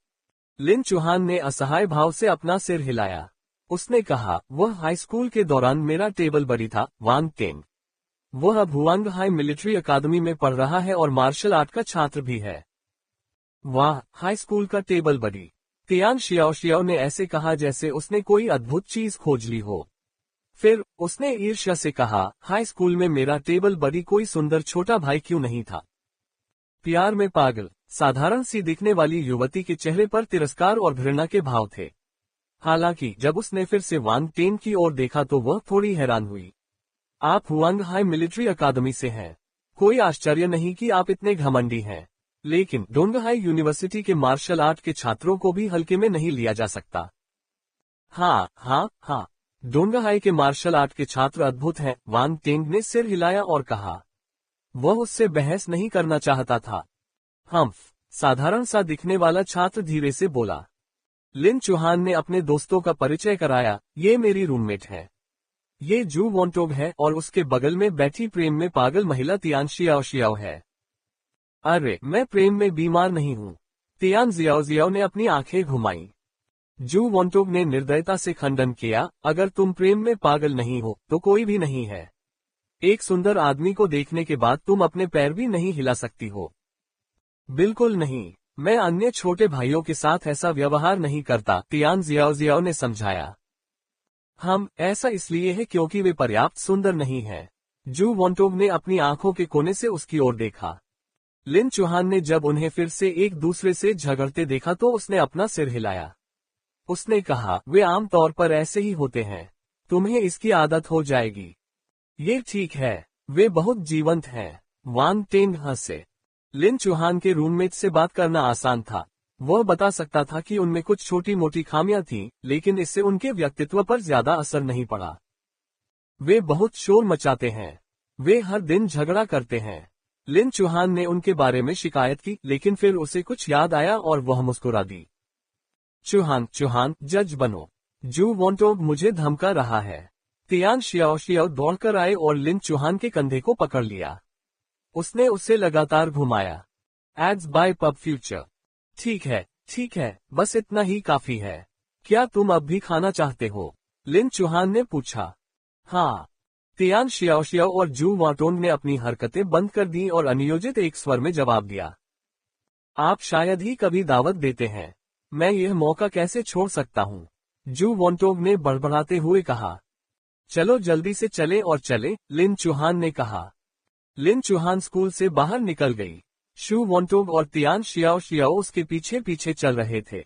लिन चौहान ने असहाय भाव से अपना सिर हिलाया। उसने कहा, वह हाई स्कूल के दौरान मेरा टेबल बडी था, वांग टेंग। वह अब हुआंग हाई मिलिट्री अकादमी में पढ़ रहा है और मार्शल आर्ट का छात्र भी है। वाह, हाई स्कूल का टेबल बडी। तियान शियाओ ने ऐसे कहा जैसे उसने कोई अद्भुत चीज खोज ली हो। फिर उसने ईर्ष्या से कहा, हाई स्कूल में मेरा टेबल बडी कोई सुंदर छोटा भाई क्यों नहीं था? प्यार में पागल। साधारण सी दिखने वाली युवती के चेहरे पर तिरस्कार और घृणा के भाव थे। हालांकि जब उसने फिर से वांग टेन की ओर देखा तो वह थोड़ी हैरान हुई। आप हुआंग हाई मिलिट्री अकादमी से हैं। कोई आश्चर्य नहीं कि आप इतने घमंडी हैं। लेकिन डोंगहाई यूनिवर्सिटी के मार्शल आर्ट के छात्रों को भी हल्के में नहीं लिया जा सकता। हाँ, डोंगहाई के मार्शल आर्ट के छात्र अद्भुत हैं, वांग टेंग ने सिर हिलाया और कहा। वह उससे बहस नहीं करना चाहता था। साधारण सा दिखने वाला छात्र धीरे से बोला। लिन चौहान ने अपने दोस्तों का परिचय कराया, ये मेरी रूममेट है। ये जू वॉन्टोग है और उसके बगल में बैठी प्रेम में पागल महिला तियान शियाओ है। अरे, मैं प्रेम में बीमार नहीं हूँ। तियान जियाओ ने अपनी आंखें घुमाई। जू वॉन्टोग ने निर्दयता से खंडन किया, अगर तुम प्रेम में पागल नहीं हो तो कोई भी नहीं है। एक सुंदर आदमी को देखने के बाद तुम अपने पैर भी नहीं हिला सकती हो। बिल्कुल नहीं, मैं अन्य छोटे भाइयों के साथ ऐसा व्यवहार नहीं करता, तियान जियाओ ने समझाया। ऐसा इसलिए है क्योंकि वे पर्याप्त सुंदर नहीं हैं। जू वॉन्टोग ने अपनी आंखों के कोने से उसकी ओर देखा। लिन चौहान ने जब उन्हें फिर से एक दूसरे से झगड़ते देखा तो उसने अपना सिर हिलाया। उसने कहा, वे आमतौर पर ऐसे ही होते हैं। तुम्हें इसकी आदत हो जाएगी। ये ठीक है, वे बहुत जीवंत हैं। वांग टेंग हंसे। लिन चौहान के रूममेट से बात करना आसान था। वह बता सकता था कि उनमें कुछ छोटी मोटी खामियां थीं, लेकिन इससे उनके व्यक्तित्व पर ज्यादा असर नहीं पड़ा। वे बहुत शोर मचाते हैं। वे हर दिन झगड़ा करते हैं। लिन चौहान ने उनके बारे में शिकायत की, लेकिन फिर उसे कुछ याद आया और वह मुस्कुरा दी। चौहान, जज बनो। जू वॉन्टोग मुझे धमका रहा है। तियान शियाओ दौड़कर आए और लिन चौहान के कंधे को पकड़ लिया। उसने उसे लगातार घुमाया। Ads bye pub Future. ठीक है, बस इतना ही काफी है। क्या तुम अब भी खाना चाहते हो? लिन चौहान ने पूछा। हाँ। तियान शियाओ और जू वॉन्टोग ने अपनी हरकतें बंद कर दी और अनियोजित एक स्वर में जवाब दिया। आप शायद ही कभी दावत देते हैं। मैं यह मौका कैसे छोड़ सकता हूँ? जू वॉन्टोग ने बड़बड़ाते हुए कहा। चलो जल्दी से चले और चले, लिन चौहान ने कहा। लिन चौहान स्कूल से बाहर निकल गई। शू वॉन्टोग और तियान शियाओ उसके पीछे पीछे चल रहे थे।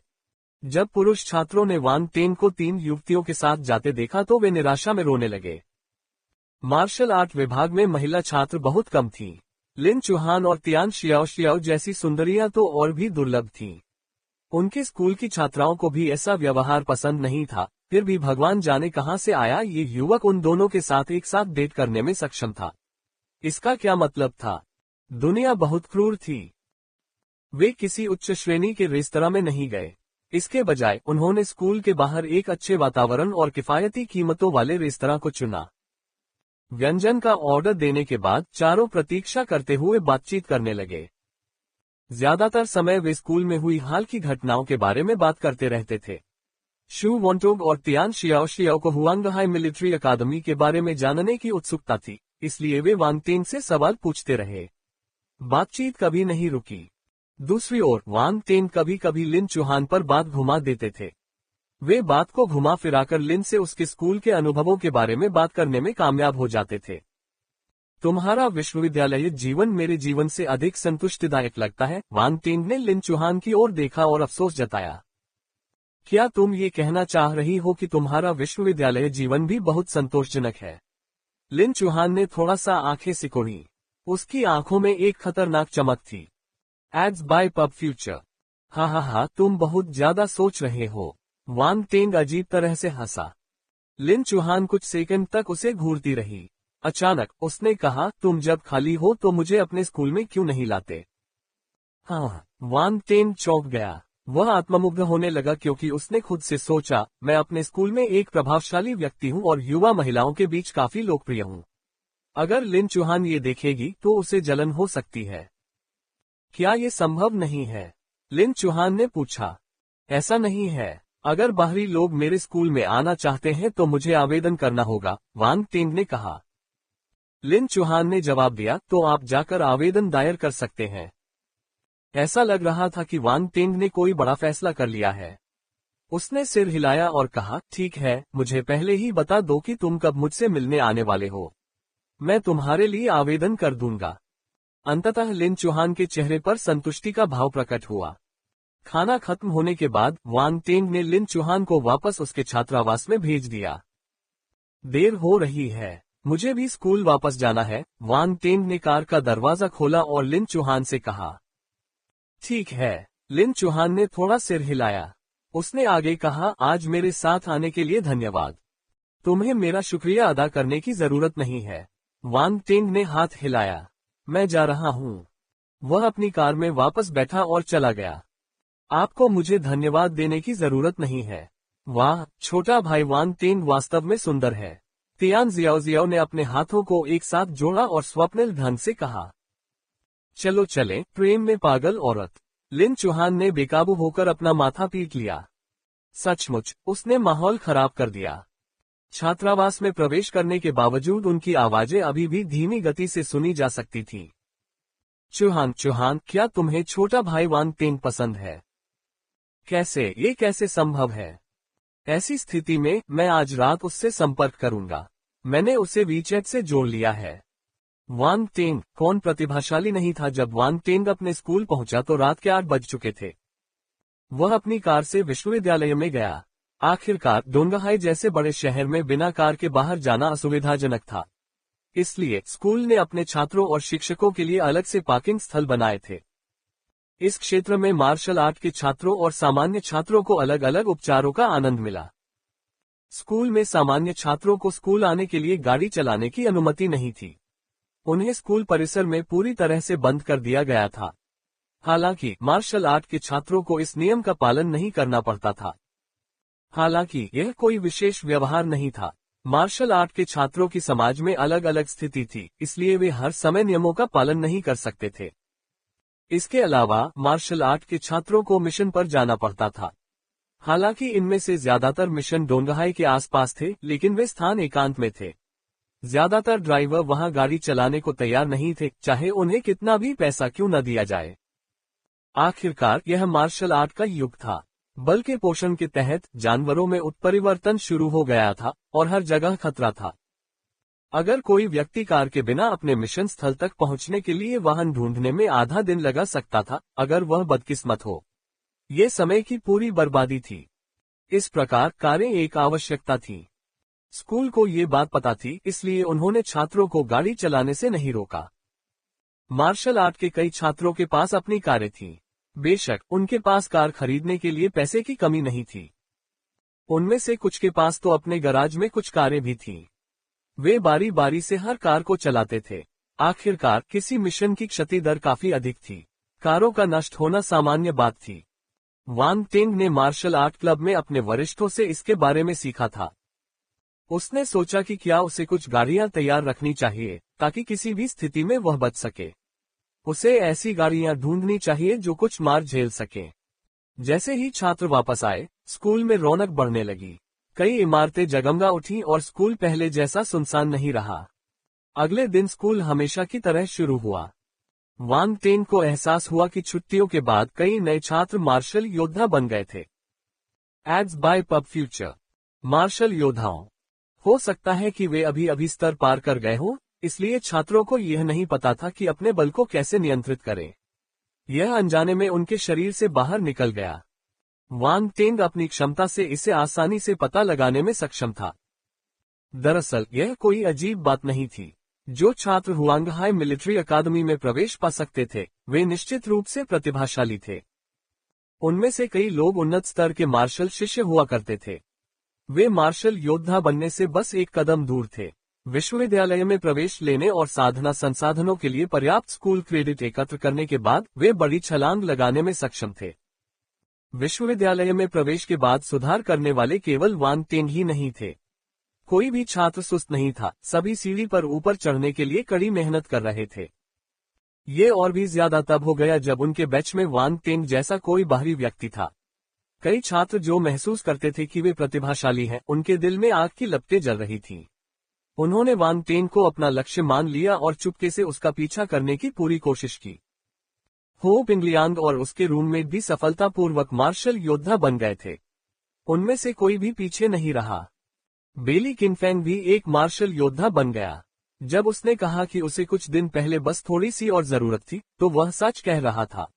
जब पुरुष छात्रों ने वांग टेन को 3 युवतियों के साथ जाते देखा तो वे निराशा में रोने लगे। मार्शल आर्ट विभाग में महिला छात्र बहुत कम थीं। लिन चौहान और तियान शियाओ जैसी सुंदरियां तो और भी दुर्लभ थीं। उनके स्कूल की छात्राओं को भी ऐसा व्यवहार पसंद नहीं था। फिर भी भगवान जाने कहां से आया ये युवक उन दोनों के साथ एक साथ डेट करने में सक्षम था। इसका क्या मतलब था? दुनिया बहुत क्रूर थी। वे किसी उच्च श्रेणी के रेस्तरां में नहीं गए। इसके बजाय उन्होंने स्कूल के बाहर एक अच्छे वातावरण और किफायती कीमतों वाले रेस्तरां को चुना। व्यंजन का ऑर्डर देने के बाद चारों प्रतीक्षा करते हुए बातचीत करने लगे। ज्यादातर समय वे स्कूल में हुई हाल की घटनाओं के बारे में बात करते रहते थे। शू वॉन्टोग और तियान शियाओ को हुआंग हाई मिलिट्री अकादमी के बारे में जानने की उत्सुकता थी, इसलिए वे वांग टेन से सवाल पूछते रहे। बातचीत कभी नहीं रुकी। दूसरी ओर वांग टेन कभी कभी लिन चौहान पर बात घुमा देते थे। वे बात को घुमा फिराकर लिन से उसके स्कूल के अनुभवों के बारे में बात करने में कामयाब हो जाते थे। तुम्हारा विश्वविद्यालय जीवन मेरे जीवन से अधिक संतुष्टिदायक लगता है, वांग टेन ने लिन चौहान की ओर देखा और अफसोस जताया। क्या तुम ये कहना चाह रही हो कि तुम्हारा विश्वविद्यालय जीवन भी बहुत संतोषजनक है? लिन चुहान ने थोड़ा सा आंखें सिकोड़ी। उसकी आंखों में एक खतरनाक चमक थी। Ads bye pub Future. हा, तुम बहुत ज्यादा सोच रहे हो। वांग टेंग अजीब तरह से हंसा। लिन चुहान कुछ सेकंड तक उसे घूरती रही। अचानक उसने कहा, तुम जब खाली हो तो मुझे अपने स्कूल में क्यों नहीं लाते? हाँ, वांग टेंग चौंक गया। वह आत्ममुग्ध होने लगा क्योंकि उसने खुद से सोचा, मैं अपने स्कूल में एक प्रभावशाली व्यक्ति हूँ और युवा महिलाओं के बीच काफी लोकप्रिय हूँ। अगर लिन चुहान ये देखेगी तो उसे जलन हो सकती है। क्या ये संभव नहीं है? लिन चुहान ने पूछा। ऐसा नहीं है। अगर बाहरी लोग मेरे स्कूल में आना चाहते हैं तो मुझे आवेदन करना होगा, वांग टेंग ने कहा। लिन चुहान ने जवाब दिया, तो आप जाकर आवेदन दायर कर सकते हैं। ऐसा लग रहा था कि वांग टेंग ने कोई बड़ा फैसला कर लिया है। उसने सिर हिलाया और कहा, ठीक है, मुझे पहले ही बता दो कि तुम कब मुझसे मिलने आने वाले हो। मैं तुम्हारे लिए आवेदन कर दूंगा। अंततः लिन चुहान के चेहरे पर संतुष्टि का भाव प्रकट हुआ। खाना खत्म होने के बाद वांग टेंग ने लिन चुहान को वापस उसके छात्रावास में भेज दिया। देर हो रही है, मुझे भी स्कूल वापस जाना है। वांग टेंग ने कार का दरवाजा खोला और लिन चुहान से कहा। ठीक है। लिन चुहान ने थोड़ा सिर हिलाया। उसने आगे कहा, आज मेरे साथ आने के लिए धन्यवाद। तुम्हें मेरा शुक्रिया अदा करने की जरूरत नहीं है। वांग टेंग ने हाथ हिलाया। मैं जा रहा हूँ। वह अपनी कार में वापस बैठा और चला गया। आपको मुझे धन्यवाद देने की जरूरत नहीं है। वाह, छोटा भाई वांग टेंग वास्तव में सुंदर है। तियान जियाओ ने अपने हाथों को एक साथ जोड़ा और स्वप्निल ढंग से कहा। चलो चलें, प्रेम में पागल औरत। लिन चुहान ने बेकाबू होकर अपना माथा पीट लिया। सचमुच, उसने माहौल खराब कर दिया। छात्रावास में प्रवेश करने के बावजूद उनकी आवाजें अभी भी धीमी गति से सुनी जा सकती थीं। चुहान, क्या तुम्हें छोटा भाई वांग टेंग पसंद है? ये कैसे संभव है? ऐसी स्थिति में मैं आज रात उससे संपर्क करूंगा। मैंने उसे वीचैट से जोड़ लिया है। वांग टेंग कौन प्रतिभाशाली नहीं था। जब वांग टेंग अपने स्कूल पहुंचा तो रात के 8 बज चुके थे। वह अपनी कार से विश्वविद्यालय में गया। आखिरकार डोंगहाई जैसे बड़े शहर में बिना कार के बाहर जाना असुविधाजनक था। इसलिए स्कूल ने अपने छात्रों और शिक्षकों के लिए अलग से पार्किंग स्थल बनाए थे। इस क्षेत्र में मार्शल आर्ट के छात्रों और सामान्य छात्रों को अलग अलग उपचारों का आनंद मिला। स्कूल में सामान्य छात्रों को स्कूल आने के लिए गाड़ी चलाने की अनुमति नहीं थी। उन्हें स्कूल परिसर में पूरी तरह से बंद कर दिया गया था। हालांकि मार्शल आर्ट के छात्रों को इस नियम का पालन नहीं करना पड़ता था। हालांकि यह कोई विशेष व्यवहार नहीं था। मार्शल आर्ट के छात्रों की समाज में अलग अलग स्थिति थी, इसलिए वे हर समय नियमों का पालन नहीं कर सकते थे। इसके अलावा मार्शल आर्ट के छात्रों को मिशन पर जाना पड़ता था। हालांकि इनमें से ज्यादातर मिशन डोंगहाई के आसपास थे, लेकिन वे स्थान एकांत में थे। ज्यादातर ड्राइवर वहां गाड़ी चलाने को तैयार नहीं थे, चाहे उन्हें कितना भी पैसा क्यों न दिया जाए। आखिरकार यह मार्शल आर्ट का युग था। बल के पोषण के तहत जानवरों में उत्परिवर्तन शुरू हो गया था और हर जगह खतरा था। अगर कोई व्यक्ति कार के बिना अपने मिशन स्थल तक पहुंचने के लिए वाहन ढूंढने में आधा दिन लगा सकता था, अगर वह बदकिस्मत हो। ये समय की पूरी बर्बादी थी। इस प्रकार कारें एक आवश्यकता थी। स्कूल को ये बात पता थी, इसलिए उन्होंने छात्रों को गाड़ी चलाने से नहीं रोका। मार्शल आर्ट के कई छात्रों के पास अपनी कारें थीं। बेशक उनके पास कार खरीदने के लिए पैसे की कमी नहीं थी। उनमें से कुछ के पास तो अपने गराज में कुछ कारें भी थीं। वे बारी बारी से हर कार को चलाते थे। आखिरकार किसी मिशन की क्षति दर काफी अधिक थी। कारों का नष्ट होना सामान्य बात थी। वांग टेंग ने मार्शल आर्ट क्लब में अपने वरिष्ठों से इसके बारे में सीखा था। उसने सोचा कि क्या उसे कुछ गाड़ियां तैयार रखनी चाहिए ताकि किसी भी स्थिति में वह बच सके। उसे ऐसी गाड़ियां ढूंढनी चाहिए जो कुछ मार झेल सके। जैसे ही छात्र वापस आए, स्कूल में रौनक बढ़ने लगी। कई इमारतें जगमगा उठीं और स्कूल पहले जैसा सुनसान नहीं रहा। अगले दिन स्कूल हमेशा की तरह शुरू हुआ। वांग टेंग को एहसास हुआ कि छुट्टियों के बाद कई नए छात्र मार्शल योद्धा बन गए थे। Ads bye pub Future. Martial योद्धाओं। हो सकता है कि वे अभी स्तर पार कर गए हों, इसलिए छात्रों को यह नहीं पता था कि अपने बल को कैसे नियंत्रित करें। यह अनजाने में उनके शरीर से बाहर निकल गया। वांग टेंग अपनी क्षमता से इसे आसानी से पता लगाने में सक्षम था। दरअसल यह कोई अजीब बात नहीं थी। जो छात्र हुआंगहाई मिलिट्री अकादमी में प्रवेश पा सकते थे, वे निश्चित रूप से प्रतिभाशाली थे। उनमें से कई लोग उन्नत स्तर के मार्शल शिष्य हुआ करते थे। वे मार्शल योद्धा बनने से बस एक कदम दूर थे। विश्वविद्यालय में प्रवेश लेने और साधना संसाधनों के लिए पर्याप्त स्कूल क्रेडिट एकत्र करने के बाद वे बड़ी छलांग लगाने में सक्षम थे। विश्वविद्यालय में प्रवेश के बाद सुधार करने वाले केवल वांग टेन ही नहीं थे। कोई भी छात्र सुस्त नहीं था, सभी सीढ़ी पर ऊपर चढ़ने के लिए कड़ी मेहनत कर रहे थे। ये और भी ज्यादा तब हो गया जब उनके बैच में वांग टेन जैसा कोई बाहरी व्यक्ति था। कई छात्र जो महसूस करते थे कि वे प्रतिभाशाली हैं, उनके दिल में आग की लपटें जल रही थीं। उन्होंने वांग टेन को अपना लक्ष्य मान लिया और चुपके से उसका पीछा करने की पूरी कोशिश की। हो पिंगलियांग और उसके रूममेट भी सफलतापूर्वक मार्शल योद्धा बन गए थे। उनमें से कोई भी पीछे नहीं रहा। बेली किनफेंग भी एक मार्शल योद्धा बन गया। जब उसने कहा कि उसे कुछ दिन पहले बस थोड़ी सी और जरूरत थी, तो वह सच कह रहा था।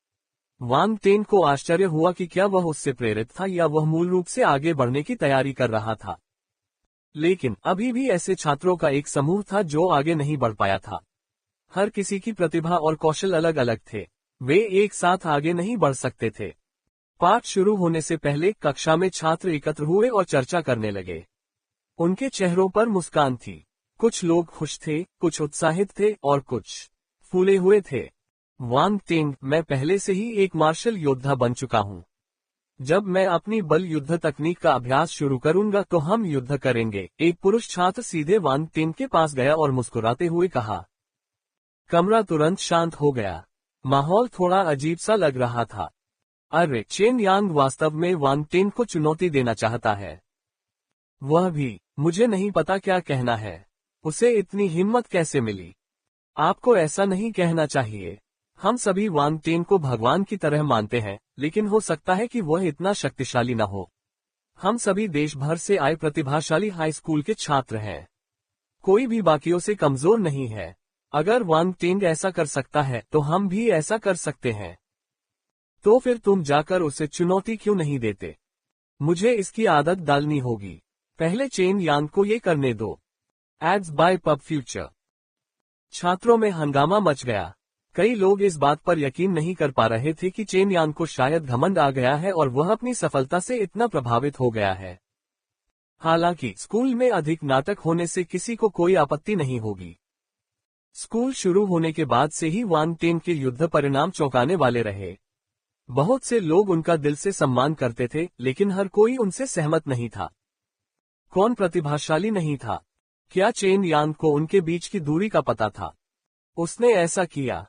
वांग टेन को आश्चर्य हुआ कि क्या वह उससे प्रेरित था या वह मूल रूप से आगे बढ़ने की तैयारी कर रहा था। लेकिन अभी भी ऐसे छात्रों का एक समूह था जो आगे नहीं बढ़ पाया था। हर किसी की प्रतिभा और कौशल अलग अलग थे। वे एक साथ आगे नहीं बढ़ सकते थे। पाठ शुरू होने से पहले कक्षा में छात्र एकत्र हुए और चर्चा करने लगे। उनके चेहरों पर मुस्कान थी। कुछ लोग खुश थे, कुछ उत्साहित थे और कुछ फूले हुए थे। वांग टेन, मैं पहले से ही एक मार्शल योद्धा बन चुका हूँ। जब मैं अपनी बल युद्ध तकनीक का अभ्यास शुरू करूंगा तो हम युद्ध करेंगे। एक पुरुष छात्र सीधे वांग टेन के पास गया और मुस्कुराते हुए कहा। कमरा तुरंत शांत हो गया। माहौल थोड़ा अजीब सा लग रहा था। अरे, चेन यांग वास्तव में वांग टेन को चुनौती देना चाहता है। वह भी, मुझे नहीं पता क्या कहना है। उसे इतनी हिम्मत कैसे मिली? आपको ऐसा नहीं कहना चाहिए। हम सभी वांग टेन को भगवान की तरह मानते हैं, लेकिन हो सकता है कि वह इतना शक्तिशाली न हो। हम सभी देश भर से आए प्रतिभाशाली हाई स्कूल के छात्र हैं। कोई भी बाकियों से कमजोर नहीं है। अगर वांग टेन ऐसा कर सकता है तो हम भी ऐसा कर सकते हैं। तो फिर तुम जाकर उसे चुनौती क्यों नहीं देते? मुझे इसकी आदत डालनी होगी। पहले चेन यांग को ये करने दो। Ads bye pub Future. छात्रों में हंगामा मच गया। कई लोग इस बात पर यकीन नहीं कर पा रहे थे कि चेन यांग को शायद घमंड आ गया है और वह अपनी सफलता से इतना प्रभावित हो गया है। हालांकि स्कूल में अधिक नाटक होने से किसी को कोई आपत्ति नहीं होगी। स्कूल शुरू होने के बाद से ही वांग टेन के युद्ध परिणाम चौंकाने वाले रहे। बहुत से लोग उनका दिल से सम्मान करते थे, लेकिन हर कोई उनसे सहमत नहीं था। कौन प्रतिभाशाली नहीं था? क्या चेन यांग को उनके बीच की दूरी का पता था? उसने ऐसा किया,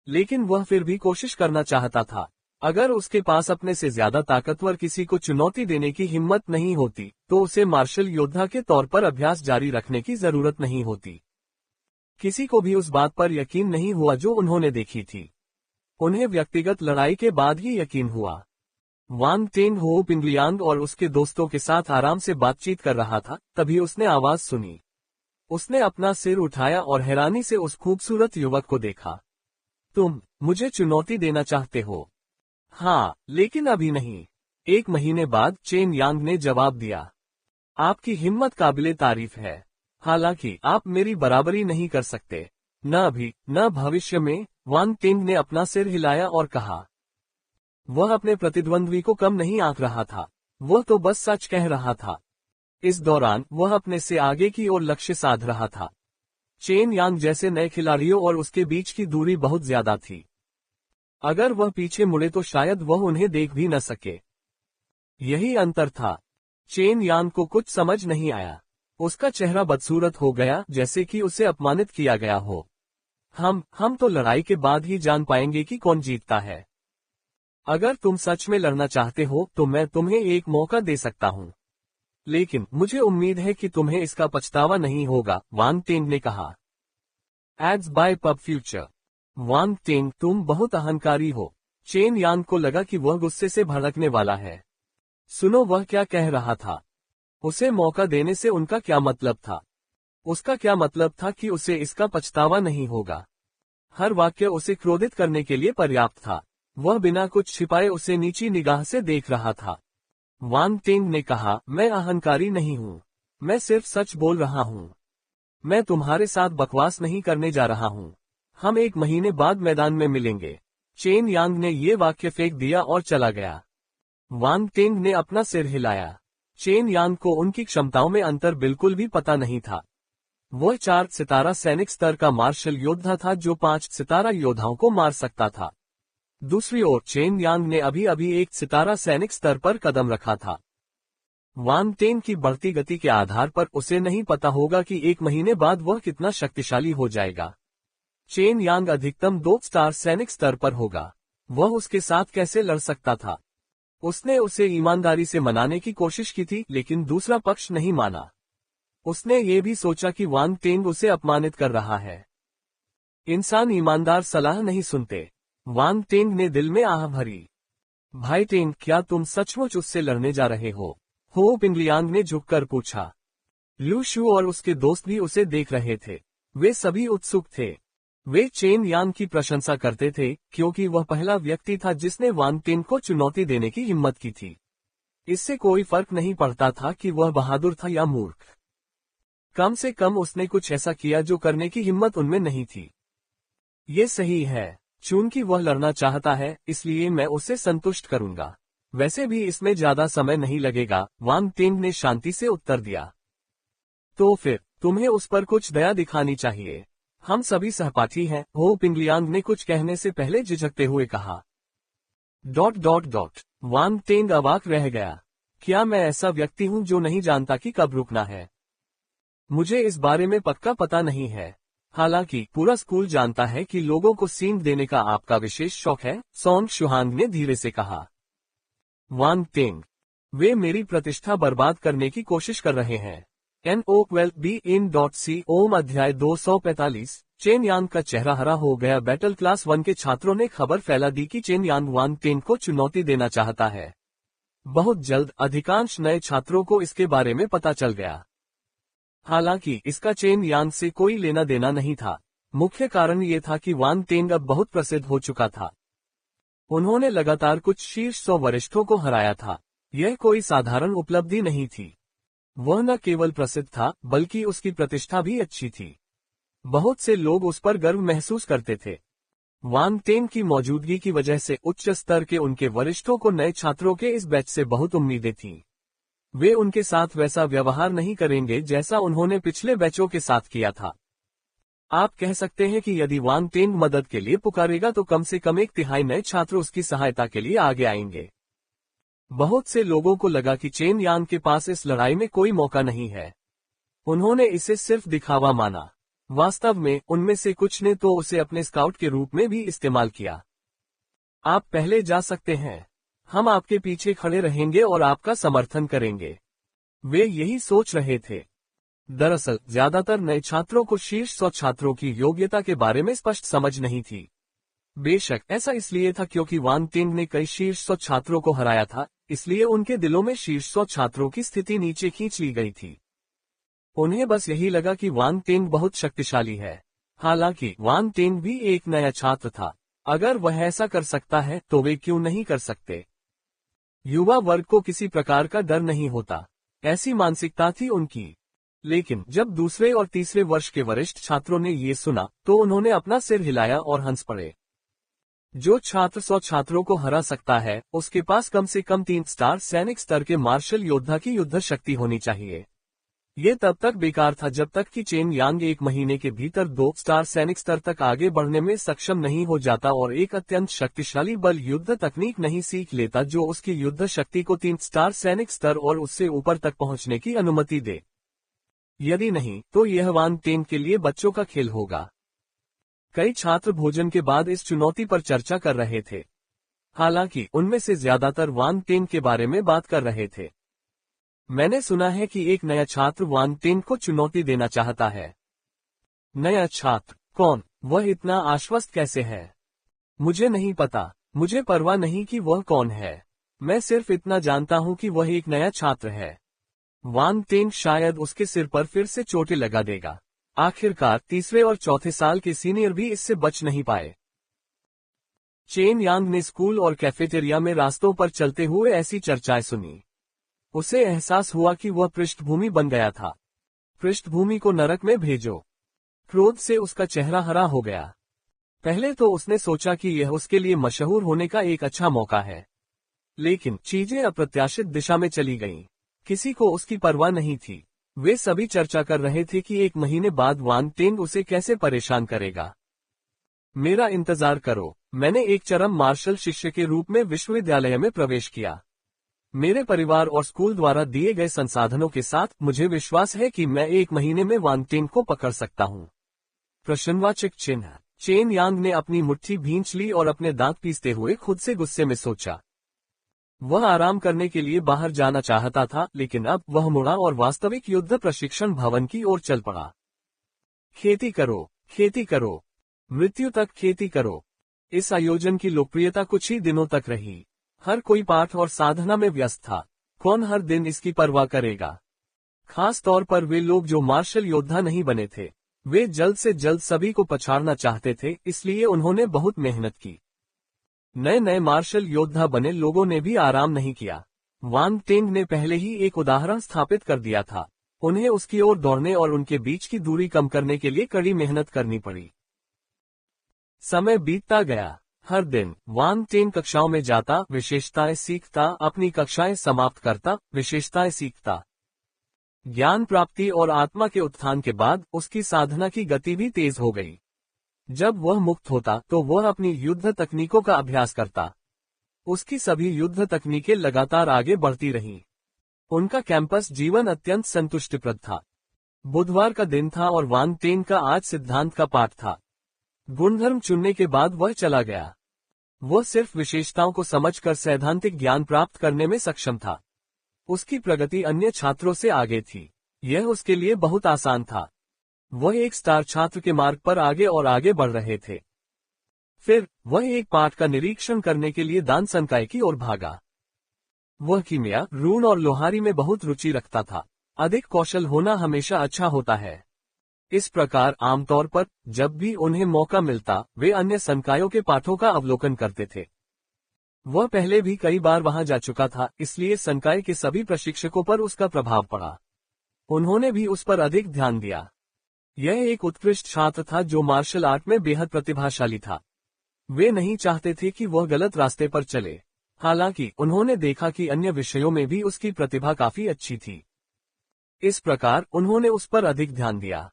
लेकिन वह फिर भी कोशिश करना चाहता था। अगर उसके पास अपने से ज्यादा ताकतवर किसी को चुनौती देने की हिम्मत नहीं होती, तो उसे मार्शल योद्धा के तौर पर अभ्यास जारी रखने की जरूरत नहीं होती। किसी को भी उस बात पर यकीन नहीं हुआ जो उन्होंने देखी थी। उन्हें व्यक्तिगत लड़ाई के बाद ही यकीन हुआ। वांग टेन हो पिंगलियांग और उसके दोस्तों के साथ आराम से बातचीत कर रहा था, तभी उसने आवाज सुनी। उसने अपना सिर उठाया और हैरानी से उस खूबसूरत युवक को देखा। तुम मुझे चुनौती देना चाहते हो? हाँ, लेकिन अभी नहीं। 1 महीने बाद चेन यांग ने जवाब दिया। आपकी हिम्मत काबिले तारीफ है। हालांकि आप मेरी बराबरी नहीं कर सकते, न अभी न भविष्य में। वांग टेन ने अपना सिर हिलाया और कहा। वह अपने प्रतिद्वंद्वी को कम नहीं आंक रहा था, वह तो बस सच कह रहा था। इस दौरान वह अपने से आगे की ओर लक्ष्य साध रहा था। चेन यांग जैसे नए खिलाड़ियों और उसके बीच की दूरी बहुत ज्यादा थी। अगर वह पीछे मुड़े तो शायद वह उन्हें देख भी न सके। यही अंतर था। चेन यांग को कुछ समझ नहीं आया। उसका चेहरा बदसूरत हो गया, जैसे कि उसे अपमानित किया गया हो। हम तो लड़ाई के बाद ही जान पाएंगे कि कौन जीतता है। अगर तुम सच में लड़ना चाहते हो तो मैं तुम्हें एक मौका दे सकता हूँ, लेकिन मुझे उम्मीद है कि तुम्हें इसका पछतावा नहीं होगा, वांग टेन ने कहा। एड्स बाय पब फ्यूचर। वांग टेन, तुम बहुत अहंकारी हो। चेन यांग को लगा कि वह गुस्से से भड़कने वाला है। सुनो, वह क्या कह रहा था? उसे मौका देने से उनका क्या मतलब था? उसका क्या मतलब था कि उसे इसका पछतावा नहीं होगा। हर वाक्य उसे क्रोधित करने के लिए पर्याप्त था। वह बिना कुछ छिपाए उसे नीची निगाह से देख रहा था। वांग टेन ने कहा, मैं अहंकारी नहीं हूँ। मैं सिर्फ सच बोल रहा हूँ। मैं तुम्हारे साथ बकवास नहीं करने जा रहा हूँ। हम 1 महीने बाद मैदान में मिलेंगे। चेन यांग ने ये वाक्य फेंक दिया और चला गया। वांग टेंग ने अपना सिर हिलाया। चेन यांग को उनकी क्षमताओं में अंतर बिल्कुल भी पता नहीं था। वह 4 सितारा सैनिक स्तर का मार्शल योद्धा था जो 5 सितारा योद्धाओं को मार सकता था। दूसरी ओर चेन यांग ने अभी अभी 1 सितारा सैनिक स्तर पर कदम रखा था। वांग टेंग की बढ़ती गति के आधार पर उसे नहीं पता होगा कि 1 महीने बाद वह कितना शक्तिशाली हो जाएगा। चेन यांग अधिकतम 2 स्टार सैनिक स्तर पर होगा। वह उसके साथ कैसे लड़ सकता था? उसने उसे ईमानदारी से मनाने की कोशिश की थी, लेकिन दूसरा पक्ष नहीं माना। उसने ये भी सोचा कि वांग टेंग उसे अपमानित कर रहा है। इंसान ईमानदार सलाह नहीं सुनते। वांग टेंग ने दिल में आह भरी। भाई टेंग, क्या तुम सचमुच उससे लड़ने जा रहे हो? हो पिंगलियांग ने झुककर पूछा। लू शू और उसके दोस्त भी उसे देख रहे थे। वे सभी उत्सुक थे। वे चेन यांग की प्रशंसा करते थे, क्योंकि वह पहला व्यक्ति था जिसने वांग टेंग को चुनौती देने की हिम्मत की थी। इससे कोई फर्क नहीं पड़ता था कि वह बहादुर था या मूर्ख। कम से कम उसने कुछ ऐसा किया जो करने की हिम्मत उनमें नहीं थी। ये सही है। चूंकि वह लड़ना चाहता है, इसलिए मैं उसे संतुष्ट करूंगा। वैसे भी इसमें ज्यादा समय नहीं लगेगा, वांग टेंग ने शांति से उत्तर दिया। तो फिर तुम्हें उस पर कुछ दया दिखानी चाहिए। हम सभी सहपाठी हैं, हो पिंगलियांग ने कुछ कहने से पहले झिझकते हुए कहा। ... वांग टेंग अवाक रह गया। क्या मैं ऐसा व्यक्ति हूं जो नहीं जानता कि कब रुकना है? मुझे इस बारे में पक्का पता नहीं है। हालांकि पूरा स्कूल जानता है कि लोगों को सींग देने का आपका विशेष शौक है, सोंग शुहांग ने धीरे से कहा। वांग टेंग, वे मेरी प्रतिष्ठा बर्बाद करने की कोशिश कर रहे हैं। NO12BIN.C अध्याय 245। चेन यांग का चेहरा हरा हो गया। बैटल क्लास 1 के छात्रों ने खबर फैला दी कि चेन यांग वांग टेंग को चुनौती देना चाहता है। बहुत जल्द अधिकांश नए छात्रों को इसके बारे में पता चल गया। हालांकि इसका चेन यांग से कोई लेना देना नहीं था। मुख्य कारण ये था कि वांग टेंग अब बहुत प्रसिद्ध हो चुका था। उन्होंने लगातार कुछ शीर्ष 100 वरिष्ठों को हराया था। यह कोई साधारण उपलब्धि नहीं थी। वह न केवल प्रसिद्ध था, बल्कि उसकी प्रतिष्ठा भी अच्छी थी। बहुत से लोग उस पर गर्व महसूस करते थे। वांग टेंग की मौजूदगी की वजह से उच्च स्तर के उनके वरिष्ठों को नए छात्रों के इस बैच से बहुत उम्मीदें थीं। वे उनके साथ वैसा व्यवहार नहीं करेंगे जैसा उन्होंने पिछले बैचों के साथ किया था। आप कह सकते हैं कि यदि वांग टेंग मदद के लिए पुकारेगा तो कम से कम 1/3 नए छात्र उसकी सहायता के लिए आगे आएंगे। बहुत से लोगों को लगा कि चेन यांग के पास इस लड़ाई में कोई मौका नहीं है। उन्होंने इसे सिर्फ दिखावा माना। वास्तव में उनमें से कुछ ने तो उसे अपने स्काउट के रूप में भी इस्तेमाल किया। आप पहले जा सकते हैं। हम आपके पीछे खड़े रहेंगे और आपका समर्थन करेंगे। वे यही सोच रहे थे। दरअसल ज्यादातर नए छात्रों को शीर्ष 100 छात्रों की योग्यता के बारे में स्पष्ट समझ नहीं थी। बेशक ऐसा इसलिए था क्योंकि वांग टेंग ने कई शीर्ष 100 छात्रों को हराया था, इसलिए उनके दिलों में शीर्ष 100 छात्रों की स्थिति नीचे खींच ली गई थी। उन्हें बस यही लगा कि वांग टेंग बहुत शक्तिशाली है। हालांकि वांग टेंग भी एक नया छात्र था। अगर वह ऐसा कर सकता है तो वे क्यों नहीं कर सकते? युवा वर्ग को किसी प्रकार का डर नहीं होता, ऐसी मानसिकता थी उनकी। लेकिन जब दूसरे और तीसरे वर्ष के वरिष्ठ छात्रों ने ये सुना तो उन्होंने अपना सिर हिलाया और हंस पड़े। जो छात्र 100 छात्रों को हरा सकता है, उसके पास कम से कम 3 स्टार सैनिक स्तर के मार्शल योद्धा की युद्ध शक्ति होनी चाहिए। ये तब तक बेकार था जब तक कि चेन यांग 1 महीने के भीतर 2 स्टार सैनिक स्तर तक आगे बढ़ने में सक्षम नहीं हो जाता और एक अत्यंत शक्तिशाली बल युद्ध तकनीक नहीं सीख लेता जो उसकी युद्ध शक्ति को 3 स्टार सैनिक स्तर और उससे ऊपर तक पहुंचने की अनुमति दे। यदि नहीं तो यह वांग टेंग के लिए बच्चों का खेल होगा। कई छात्र भोजन के बाद इस चुनौती पर चर्चा कर रहे थे। हालांकि उनमें से ज्यादातर वांग टेंग के बारे में बात कर रहे थे। मैंने सुना है कि एक नया छात्र वांग टेंग को चुनौती देना चाहता है। नया छात्र? कौन? वह इतना आश्वस्त कैसे है? मुझे नहीं पता। मुझे परवाह नहीं कि वह कौन है। मैं सिर्फ इतना जानता हूं कि वह एक नया छात्र है। वांग टेंग शायद उसके सिर पर फिर से चोटें लगा देगा। आखिरकार तीसरे और चौथे साल के सीनियर भी इससे बच नहीं पाए। चेन यांग ने स्कूल और कैफेटेरिया में रास्तों पर चलते हुए ऐसी चर्चाएं सुनी। उसे एहसास हुआ कि वह पृष्ठभूमि बन गया था। पृष्ठभूमि को नरक में भेजो। क्रोध से उसका चेहरा हरा हो गया। पहले तो उसने सोचा कि यह उसके लिए मशहूर होने का एक अच्छा मौका है, लेकिन चीजें अप्रत्याशित दिशा में चली गईं। किसी को उसकी परवाह नहीं थी। वे सभी चर्चा कर रहे थे कि 1 महीने बाद वान टेन उसे कैसे परेशान करेगा। मेरा इंतजार करो। मैंने एक चरम मार्शल शिष्य के रूप में विश्वविद्यालय में प्रवेश किया। मेरे परिवार और स्कूल द्वारा दिए गए संसाधनों के साथ मुझे विश्वास है कि मैं 1 महीने में वान टेन को पकड़ सकता हूँ। प्रश्नवाचक चिन्ह। चेन यांग ने अपनी मुट्ठी भींच ली और अपने दांत पीसते हुए खुद से गुस्से में सोचा। वह आराम करने के लिए बाहर जाना चाहता था, लेकिन अब वह मुड़ा और वास्तविक युद्ध प्रशिक्षण भवन की ओर चल पड़ा। खेती करो, खेती करो, मृत्यु तक खेती करो। इस आयोजन की लोकप्रियता कुछ ही दिनों तक रही। हर कोई पाठ और साधना में व्यस्त था। कौन हर दिन इसकी परवाह करेगा? खास तौर पर वे लोग जो मार्शल योद्धा नहीं बने थे। वे जल्द से जल्द सभी को पछाड़ना चाहते थे, इसलिए उन्होंने बहुत मेहनत की। नए नए मार्शल योद्धा बने लोगों ने भी आराम नहीं किया। वांग टेंग ने पहले ही एक उदाहरण स्थापित कर दिया था। उन्हें उसकी ओर दौड़ने और उनके बीच की दूरी कम करने के लिए कड़ी मेहनत करनी पड़ी। समय बीतता गया। हर दिन वांग टेंग कक्षाओं में जाता, विशेषताएं सीखता, अपनी कक्षाएं समाप्त करता, विशेषताएं सीखता। ज्ञान प्राप्ति और आत्मा के उत्थान के बाद उसकी साधना की गति भी तेज हो गई। जब वह मुक्त होता तो वह अपनी युद्ध तकनीकों का अभ्यास करता। उसकी सभी युद्ध तकनीकें लगातार आगे बढ़ती रहीं। उनका कैंपस जीवन अत्यंत संतुष्टिप्रद था। बुधवार का दिन था और वांग टेंग का आज सिद्धांत का पाठ था। गुणधर्म चुनने के बाद वह चला गया। वह सिर्फ विशेषताओं को समझकर सैद्धांतिक ज्ञान प्राप्त करने में सक्षम था। उसकी प्रगति अन्य छात्रों से आगे थी। यह उसके लिए बहुत आसान था। वह एक स्टार छात्र के मार्ग पर आगे और आगे बढ़ रहे थे। फिर वह एक पाठ का निरीक्षण करने के लिए दान संकाय की ओर भागा। वह कीमिया, रून और लोहारी में बहुत रुचि रखता था। अधिक कौशल होना हमेशा अच्छा होता है। इस प्रकार आमतौर पर जब भी उन्हें मौका मिलता, वे अन्य संकायों के पाठों का अवलोकन करते थे। वह पहले भी कई बार वहां जा चुका था, इसलिए संकाय के सभी प्रशिक्षकों पर उसका प्रभाव पड़ा। उन्होंने भी उस पर अधिक ध्यान दिया। यह एक उत्कृष्ट छात्र था जो मार्शल आर्ट में बेहद प्रतिभाशाली था। वे नहीं चाहते थे कि वह गलत रास्ते पर चले। हालांकि उन्होंने देखा कि अन्य विषयों में भी उसकी प्रतिभा काफी अच्छी थी। इस प्रकार उन्होंने उस पर अधिक ध्यान दिया।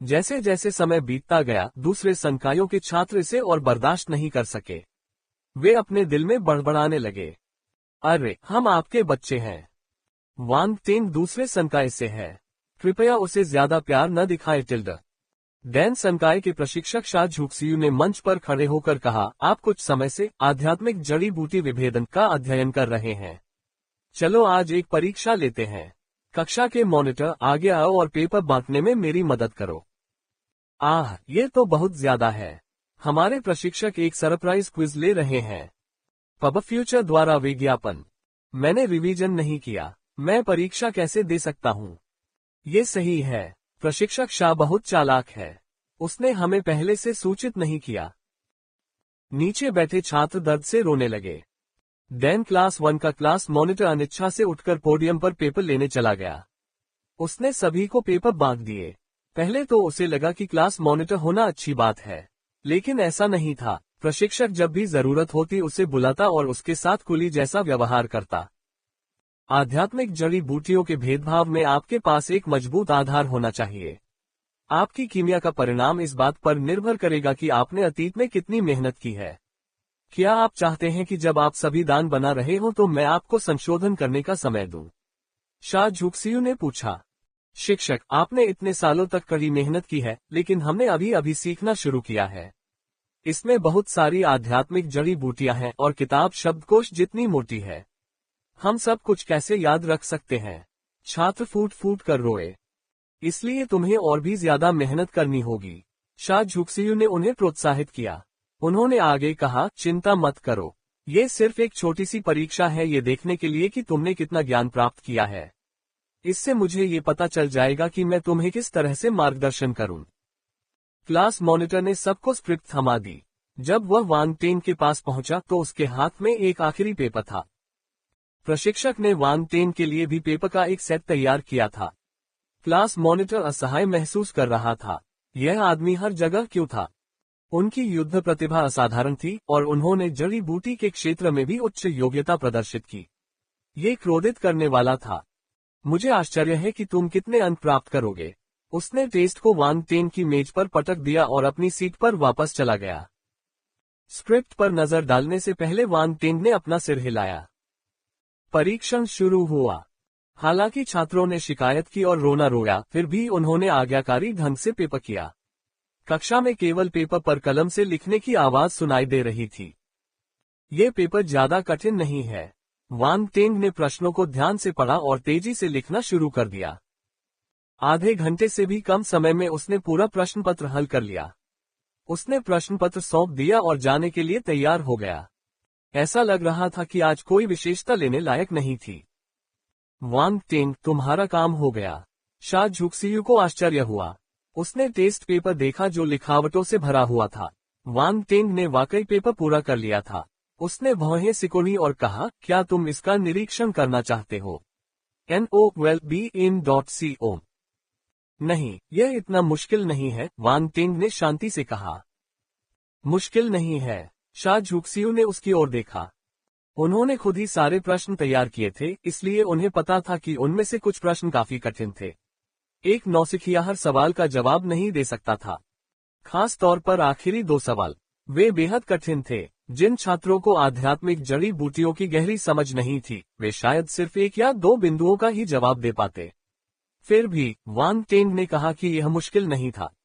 जैसे जैसे समय बीतता गया, दूसरे संकायों के छात्र इसे और बर्दाश्त नहीं कर सके। वे अपने दिल में बड़बड़ाने लगे, अरे हम आपके बच्चे हैं। वांग टेंग दूसरे संकाय से है, कृपया उसे ज्यादा प्यार न दिखाए टिल्डा। डैन संकाय के प्रशिक्षक शा झुक्सियू ने मंच पर खड़े होकर कहा, आप कुछ समय से आध्यात्मिक जड़ी बूटी विभेदन का अध्ययन कर रहे हैं। चलो आज एक परीक्षा लेते हैं। कक्षा के मॉनिटर आगे आओ और पेपर बांटने में मेरी मदद करो। ये तो बहुत ज्यादा है। हमारे प्रशिक्षक एक सरप्राइज क्विज ले रहे हैं। पब फ्यूचर द्वारा विज्ञापन। मैंने रिवीजन नहीं किया, मैं परीक्षा कैसे दे सकता हूँ? ये सही है। प्रशिक्षक शाह बहुत चालाक है। उसने हमें पहले से सूचित नहीं किया। नीचे बैठे छात्र दर्द से रोने लगे। डैन क्लास 1 का क्लास मॉनिटर अनिच्छा से उठकर पोडियम पर पेपर लेने चला गया। उसने सभी को पेपर बांट दिए। पहले तो उसे लगा कि क्लास मॉनिटर होना अच्छी बात है, लेकिन ऐसा नहीं था। प्रशिक्षक जब भी जरूरत होती उसे बुलाता और उसके साथ कुली जैसा व्यवहार करता। आध्यात्मिक जड़ी बूटियों के भेदभाव में आपके पास एक मजबूत आधार होना चाहिए। आपकी कीमिया का परिणाम इस बात पर निर्भर करेगा कि आपने अतीत में कितनी मेहनत की है। क्या आप चाहते हैं कि जब आप सभी दान बना रहे हो तो मैं आपको संशोधन करने का समय दूं? शा झुक्सियू ने पूछा। शिक्षक, आपने इतने सालों तक कड़ी मेहनत की है, लेकिन हमने अभी अभी सीखना शुरू किया है। इसमें बहुत सारी आध्यात्मिक जड़ी बूटियां हैं और किताब शब्दकोश जितनी मोटी है। हम सब कुछ कैसे याद रख सकते हैं? छात्र फूट फूट कर रोए। इसलिए तुम्हें और भी ज्यादा मेहनत करनी होगी। शा झुक्सियू ने उन्हें प्रोत्साहित किया। उन्होंने आगे कहा, चिंता मत करो, ये सिर्फ एक छोटी सी परीक्षा है, ये देखने के लिए कि तुमने कितना ज्ञान प्राप्त किया है। इससे मुझे ये पता चल जाएगा कि मैं तुम्हें किस तरह से मार्गदर्शन करूं। क्लास मॉनिटर ने सबको स्क्रिप्ट थमा दी। जब वह वांग टेंग के पास पहुंचा तो उसके हाथ में एक आखिरी पेपर था। प्रशिक्षक ने वांग टेन के लिए भी पेपर का एक सेट तैयार किया था। क्लास मॉनिटर असहाय महसूस कर रहा था। यह आदमी हर जगह क्यों था? उनकी युद्ध प्रतिभा असाधारण थी और उन्होंने जड़ी बूटी के क्षेत्र में भी उच्च योग्यता प्रदर्शित की। ये क्रोधित करने वाला था। मुझे आश्चर्य है कि तुम कितने अंक प्राप्त करोगे। उसने टेस्ट को वांग टेन की मेज पर पटक दिया और अपनी सीट पर वापस चला गया। स्क्रिप्ट पर नजर डालने से पहले वांग टेन ने अपना सिर हिलाया। परीक्षण शुरू हुआ। हालांकि छात्रों ने शिकायत की और रोना रोया, फिर भी उन्होंने आज्ञाकारी ढंग से पेपर किया। कक्षा में केवल पेपर पर कलम से लिखने की आवाज सुनाई दे रही थी। ये पेपर ज्यादा कठिन नहीं है। वांग टेन ने प्रश्नों को ध्यान से पढ़ा और तेजी से लिखना शुरू कर दिया। आधे घंटे से भी कम समय में उसने पूरा प्रश्न पत्र हल कर लिया। उसने प्रश्न पत्र सौंप दिया और जाने के लिए तैयार हो गया। ऐसा लग रहा था कि आज कोई विशेषता लेने लायक नहीं थी। वांग टेन, तुम्हारा काम हो गया। शा झुक्सियू को आश्चर्य हुआ। उसने टेस्ट पेपर देखा जो लिखावटों से भरा हुआ था। वांग टेन ने वाकई पेपर पूरा कर लिया था। उसने भौहें सिकोड़ी और कहा, क्या तुम इसका निरीक्षण करना चाहते हो? NOWELLBEIN.CO। नहीं, यह इतना मुश्किल नहीं है, वांग टेन ने शांति से कहा। मुश्किल नहीं है। शा झुक्सियू ने उसकी ओर देखा। उन्होंने खुद ही सारे प्रश्न तैयार किए थे, इसलिए उन्हें पता था कि उनमें से कुछ प्रश्न काफी कठिन थे। एक नौसिखिया हर सवाल का जवाब नहीं दे सकता था। खास तौर पर आखिरी 2 सवाल। वे बेहद कठिन थे। जिन छात्रों को आध्यात्मिक जड़ी बूटियों की गहरी समझ नहीं थी, वे शायद सिर्फ 1 या 2 बिंदुओं का ही जवाब दे पाते। फिर भी वांग टेन ने कहा कि यह मुश्किल नहीं था।